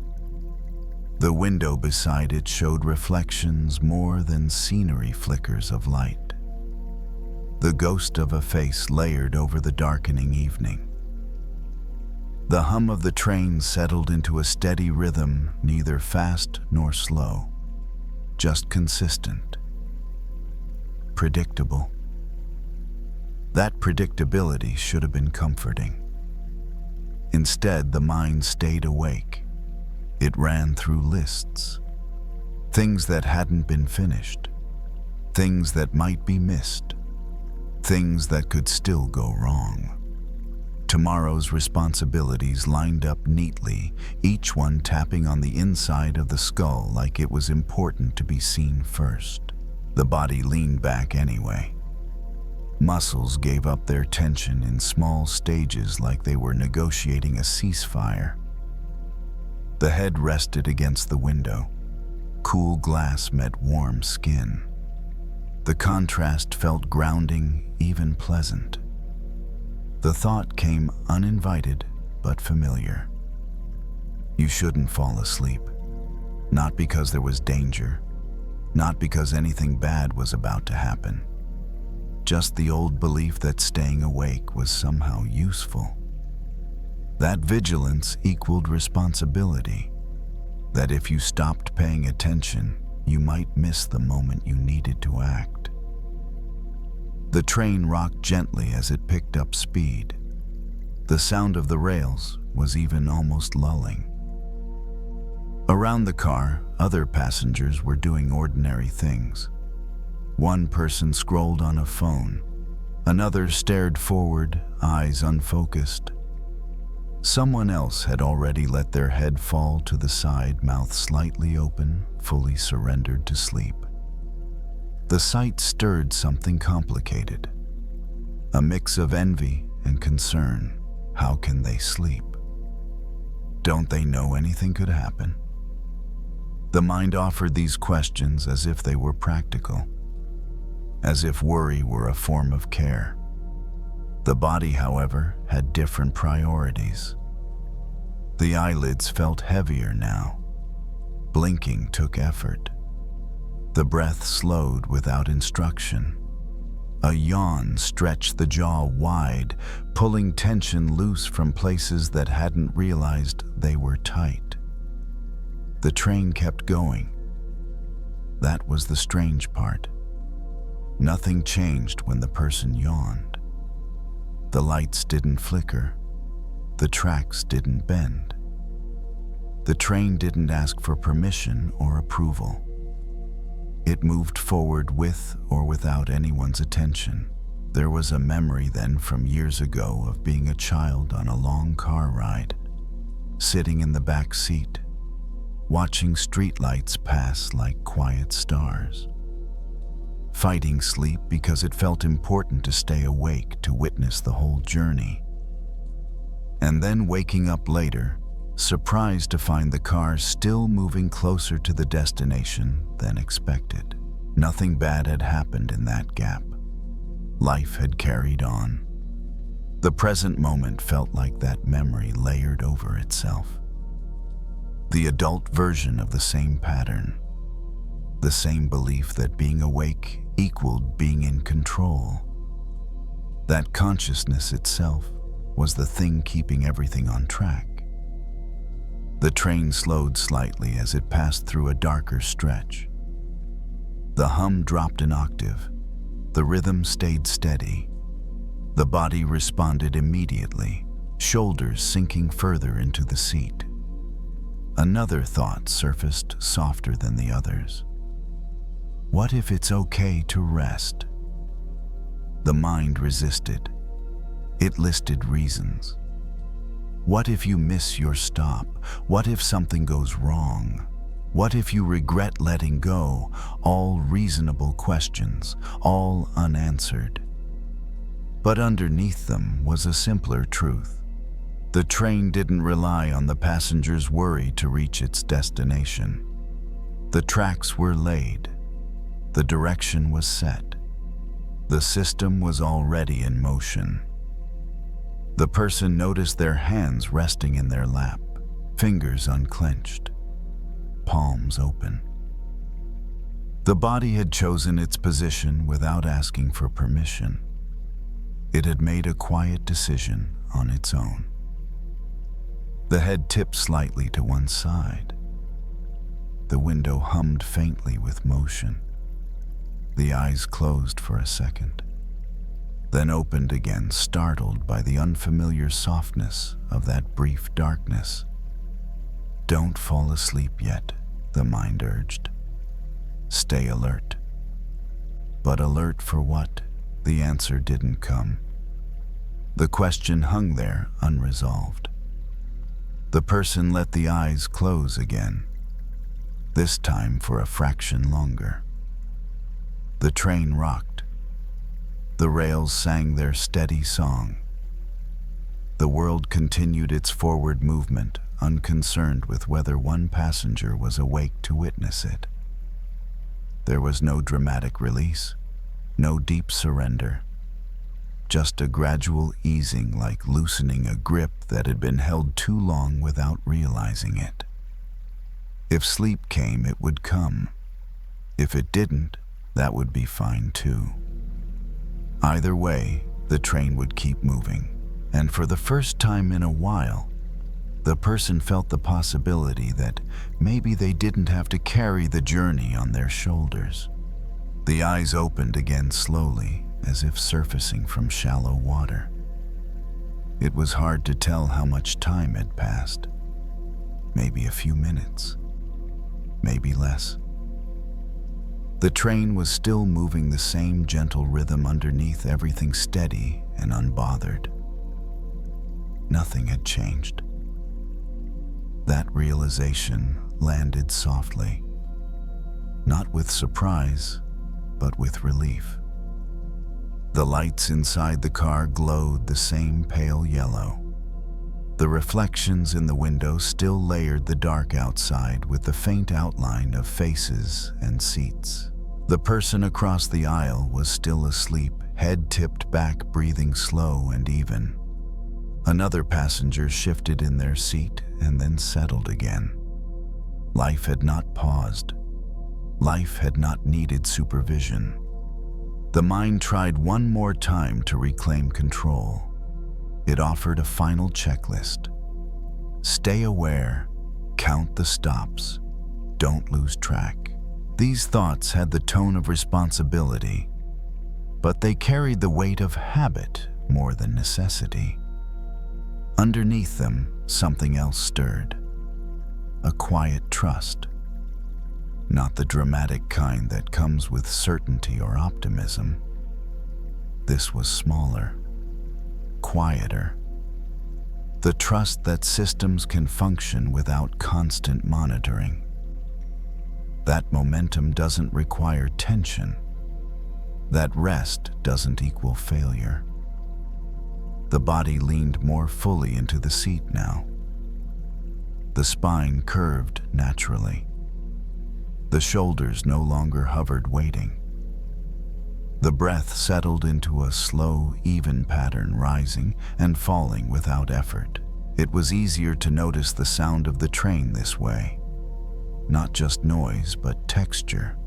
The window beside it showed reflections more than scenery flickers of light. The ghost of a face layered over the darkening evening. The hum of the train settled into a steady rhythm, neither fast nor slow. Just consistent, predictable. That predictability should have been comforting. Instead, the mind stayed awake. It ran through lists, things that hadn't been finished, things that might be missed, things that could still go wrong. Tomorrow's responsibilities lined up neatly, each one tapping on the inside of the skull like it was important to be seen first. The body leaned back anyway. Muscles gave up their tension in small stages like they were negotiating a ceasefire. The head rested against the window. Cool glass met warm skin. The contrast felt grounding, even pleasant. The thought came uninvited but familiar. You shouldn't fall asleep. Not because there was danger, not because anything bad was about to happen. Just the old belief that staying awake was somehow useful. That vigilance equaled responsibility. That if you stopped paying attention, you might miss the moment you needed to act. The train rocked gently as it picked up speed. The sound of the rails was even almost lulling. Around the car, other passengers were doing ordinary things. One person scrolled on a phone. Another stared forward, eyes unfocused. Someone else had already let their head fall to the side, mouth slightly open, fully surrendered to sleep. The sight stirred something complicated. A mix of envy and concern. How can they sleep? Don't they know anything could happen? The mind offered these questions as if they were practical, as if worry were a form of care. The body, however, had different priorities. The eyelids felt heavier now. Blinking took effort. The breath slowed without instruction. A yawn stretched the jaw wide, pulling tension loose from places that hadn't realized they were tight. The train kept going. That was the strange part. Nothing changed when the person yawned. The lights didn't flicker. The tracks didn't bend. The train didn't ask for permission or approval. It moved forward with or without anyone's attention. There was a memory then from years ago of being a child on a long car ride, sitting in the back seat, watching streetlights pass like quiet stars. Fighting sleep because it felt important to stay awake to witness the whole journey. And then waking up later, surprised to find the car still moving closer to the destination than expected. Nothing bad had happened in that gap. Life had carried on. The present moment felt like that memory layered over itself. The adult version of the same pattern. The same belief that being awake equaled being in control. That consciousness itself was the thing keeping everything on track. The train slowed slightly as it passed through a darker stretch. The hum dropped an octave. The rhythm stayed steady. The body responded immediately, shoulders sinking further into the seat. Another thought surfaced softer than the others. What if it's okay to rest? The mind resisted. It listed reasons. What if you miss your stop? What if something goes wrong? What if you regret letting go? All reasonable questions, all unanswered. But underneath them was a simpler truth. The train didn't rely on the passenger's worry to reach its destination. The tracks were laid. The direction was set. The system was already in motion. The person noticed their hands resting in their lap, fingers unclenched, palms open. The body had chosen its position without asking for permission. It had made a quiet decision on its own. The head tipped slightly to one side. The window hummed faintly with motion. The eyes closed for a second, then opened again, startled by the unfamiliar softness of that brief darkness. Don't fall asleep yet, the mind urged. Stay alert. But alert for what? The answer didn't come. The question hung there unresolved. The person let the eyes close again, this time for a fraction longer. The train rocked. The rails sang their steady song. The world continued its forward movement, unconcerned with whether one passenger was awake to witness it. There was no dramatic release, no deep surrender, just a gradual easing, like loosening a grip that had been held too long without realizing it. If sleep came, it would come. If it didn't, that would be fine too. Either way, the train would keep moving, and for the first time in a while, the person felt the possibility that maybe they didn't have to carry the journey on their shoulders. The eyes opened again slowly, as if surfacing from shallow water. It was hard to tell how much time had passed. Maybe a few minutes, maybe less. The train was still moving the same gentle rhythm underneath, everything steady and unbothered. Nothing had changed. That realization landed softly, not with surprise, but with relief. The lights inside the car glowed the same pale yellow. The reflections in the window still layered the dark outside with the faint outline of faces and seats. The person across the aisle was still asleep, head tipped back, breathing slow and even. Another passenger shifted in their seat and then settled again. Life had not paused. Life had not needed supervision. The mind tried one more time to reclaim control. It offered a final checklist. Stay aware, count the stops, don't lose track. These thoughts had the tone of responsibility, but they carried the weight of habit more than necessity. Underneath them, something else stirred. A quiet trust. Not the dramatic kind that comes with certainty or optimism. This was smaller, quieter. The trust that systems can function without constant monitoring. That momentum doesn't require tension. That rest doesn't equal failure. The body leaned more fully into the seat now. The spine curved naturally. The shoulders no longer hovered waiting. The breath settled into a slow, even pattern, rising and falling without effort. It was easier to notice the sound of the train this way. Not just noise, but texture.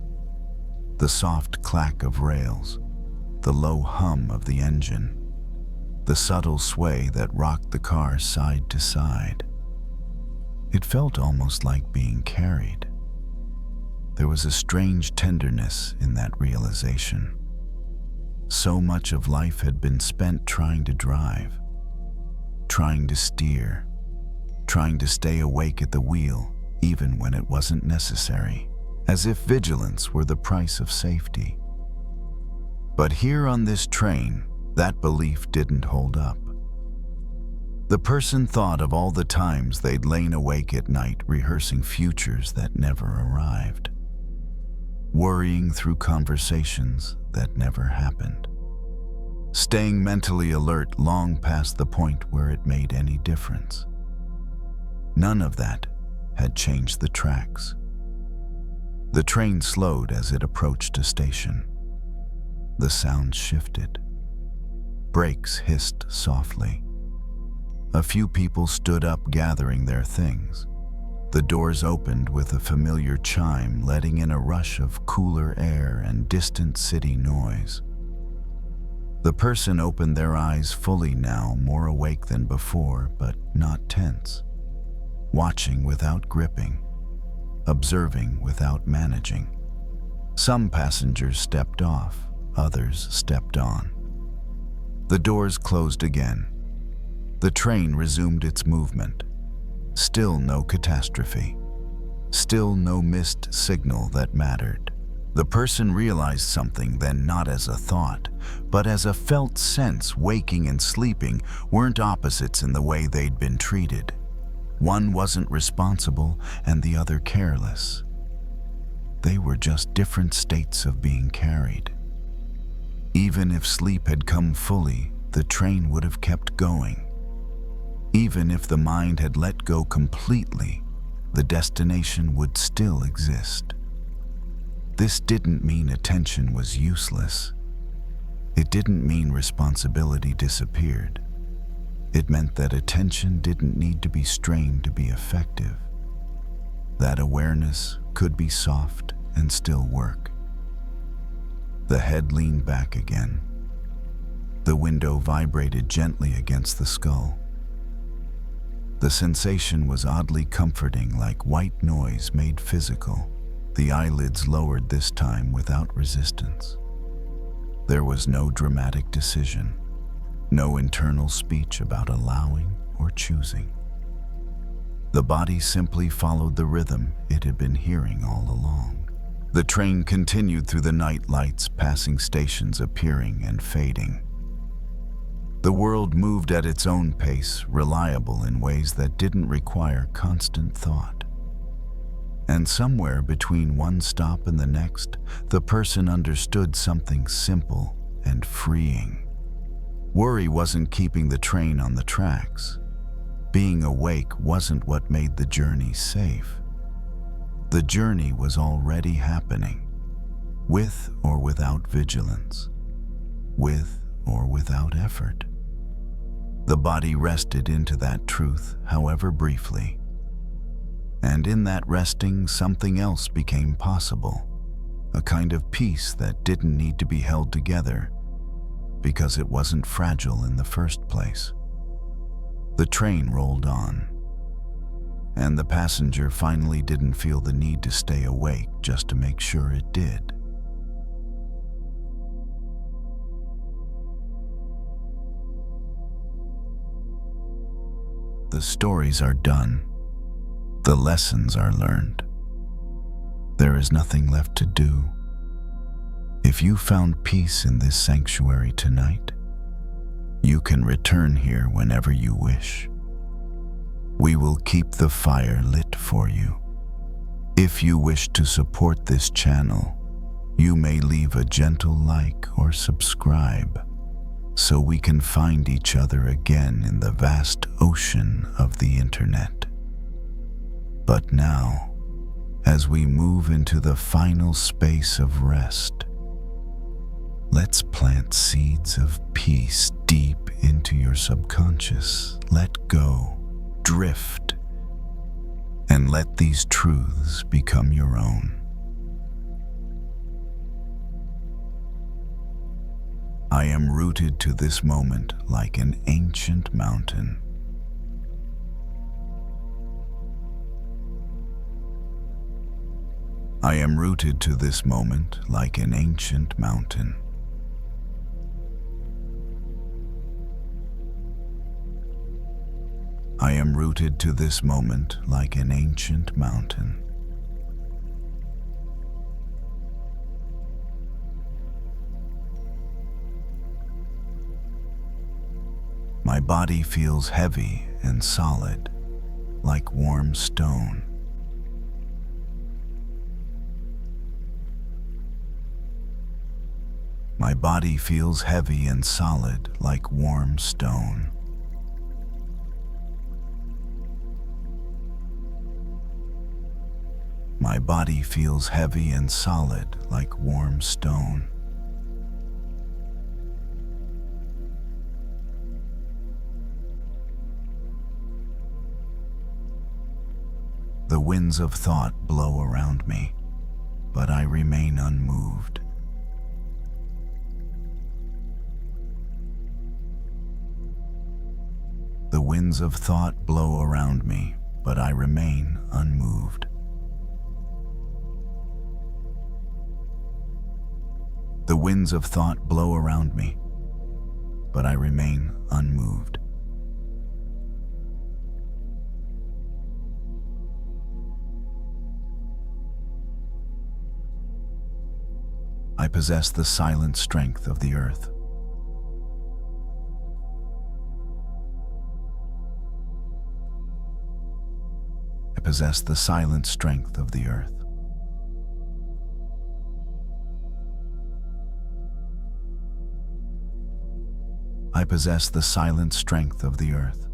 The soft clack of rails, the low hum of the engine, the subtle sway that rocked the car side to side. It felt almost like being carried. There was a strange tenderness in that realization. So much of life had been spent trying to drive, trying to steer, trying to stay awake at the wheel even when it wasn't necessary, as if vigilance were the price of safety. But here on this train, that belief didn't hold up. The person thought of all the times they'd lain awake at night rehearsing futures that never arrived, worrying through conversations that never happened, staying mentally alert long past the point where it made any difference. None of that had changed the tracks. The train slowed as it approached a station. The sound shifted. Brakes hissed softly. A few people stood up gathering their things. The doors opened with a familiar chime, letting in a rush of cooler air and distant city noise. The person opened their eyes fully now, more awake than before, but not tense. Watching without gripping, observing without managing. Some passengers stepped off, others stepped on. The doors closed again. The train resumed its movement. Still no catastrophe. Still no missed signal that mattered. The person realized something then, not as a thought, but as a felt sense. Waking and sleeping weren't opposites in the way they'd been treated. One wasn't responsible and the other careless. They were just different states of being carried. Even if sleep had come fully, the train would have kept going. Even if the mind had let go completely, the destination would still exist. This didn't mean attention was useless. It didn't mean responsibility disappeared. It meant that attention didn't need to be strained to be effective. That awareness could be soft and still work. The head leaned back again. The window vibrated gently against the skull. The sensation was oddly comforting, like white noise made physical. The eyelids lowered this time without resistance. There was no dramatic decision, no internal speech about allowing or choosing. The body simply followed the rhythm it had been hearing all along. The train continued through the night lights, passing stations appearing and fading. The world moved at its own pace, reliable in ways that didn't require constant thought. And somewhere between one stop and the next, the person understood something simple and freeing. Worry wasn't keeping the train on the tracks. Being awake wasn't what made the journey safe. The journey was already happening, with or without vigilance, with or without effort. The body rested into that truth, however briefly. And in that resting, something else became possible, a kind of peace that didn't need to be held together because it wasn't fragile in the first place. The train rolled on, and the passenger finally didn't feel the need to stay awake just to make sure it did. The stories are done. The lessons are learned. There is nothing left to do. If you found peace in this sanctuary tonight, you can return here whenever you wish. We will keep the fire lit for you. If you wish to support this channel, you may leave a gentle like or subscribe, so we can find each other again in the vast ocean of the internet. But now, as we move into the final space of rest, let's plant seeds of peace deep into your subconscious. Let go, drift, and let these truths become your own. I am rooted to this moment like an ancient mountain. I am rooted to this moment like an ancient mountain. I am rooted to this moment like an ancient mountain. My body feels heavy and solid, like warm stone. My body feels heavy and solid, like warm stone. My body feels heavy and solid, like warm stone. The winds of thought blow around me, but I remain unmoved. The winds of thought blow around me, but I remain unmoved. The winds of thought blow around me, but I remain unmoved. I possess the silent strength of the earth. I possess the silent strength of the earth. I possess the silent strength of the earth.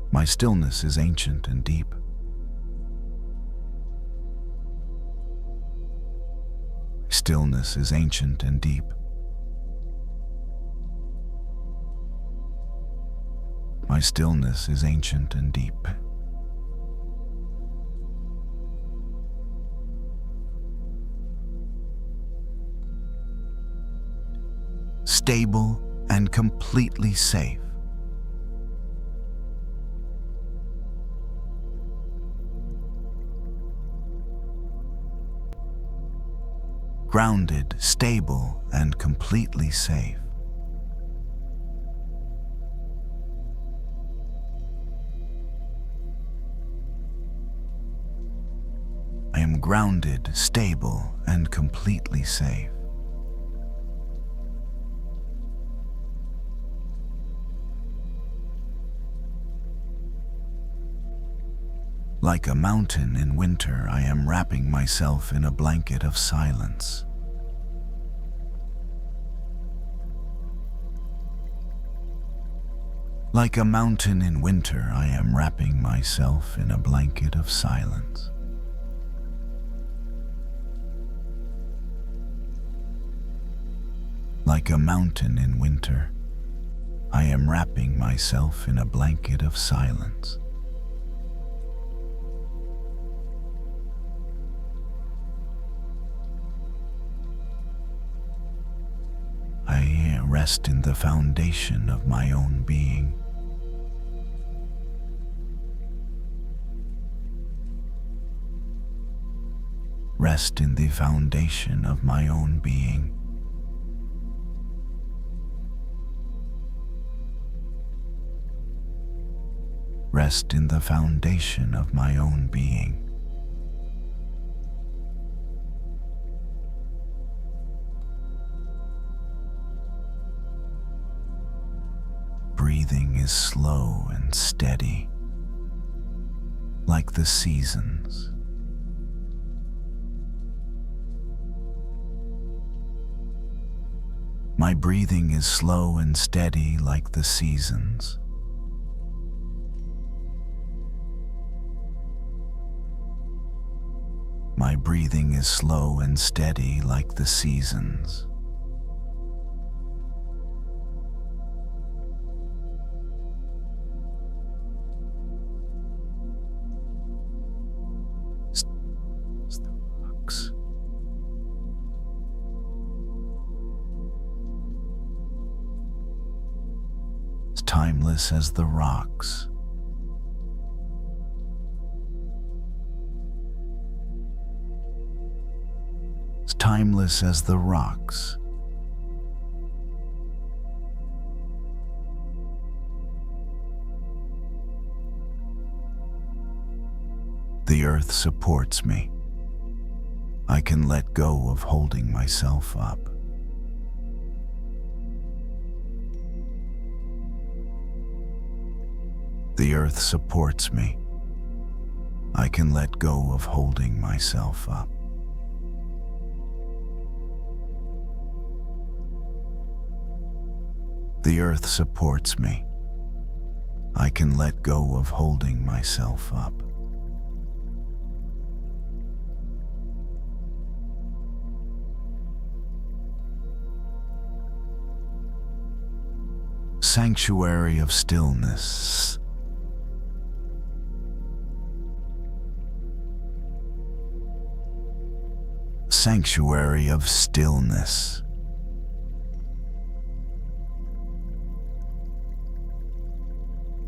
My stillness is ancient and deep. My stillness is ancient and deep. My stillness is ancient and deep. Stable and completely safe. Grounded, stable, and completely safe. I am grounded, stable, and completely safe. Like a mountain in winter, I am wrapping myself in a blanket of silence. Like a mountain in winter, I am wrapping myself in a blanket of silence. Like a mountain in winter, I am wrapping myself in a blanket of silence. I rest in the foundation of my own being. Rest in the foundation of my own being. Rest in the foundation of my own being. Breathing is slow and steady, like the seasons. My breathing is slow and steady like the seasons. My breathing is slow and steady like the seasons. timeless as the rocks. As timeless as the rocks. The earth supports me. I can let go of holding myself up. The earth supports me. I can let go of holding myself up. The earth supports me. I can let go of holding myself up. Sanctuary of stillness. Sanctuary of stillness.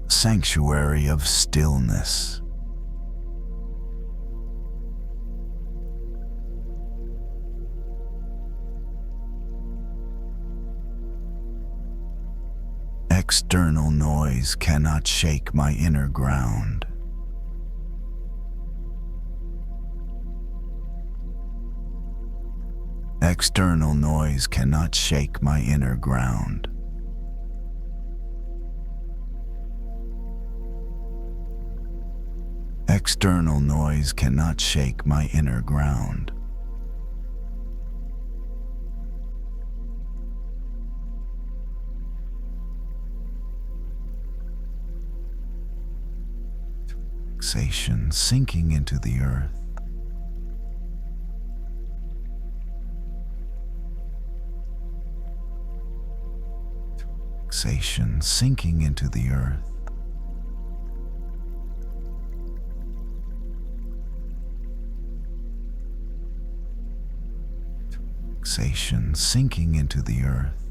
Sanctuary of stillness. External noise cannot shake my inner ground. External noise cannot shake my inner ground. External noise cannot shake my inner ground. Relaxation sinking into the earth. Relaxation sinking into the earth. Relaxation sinking into the earth.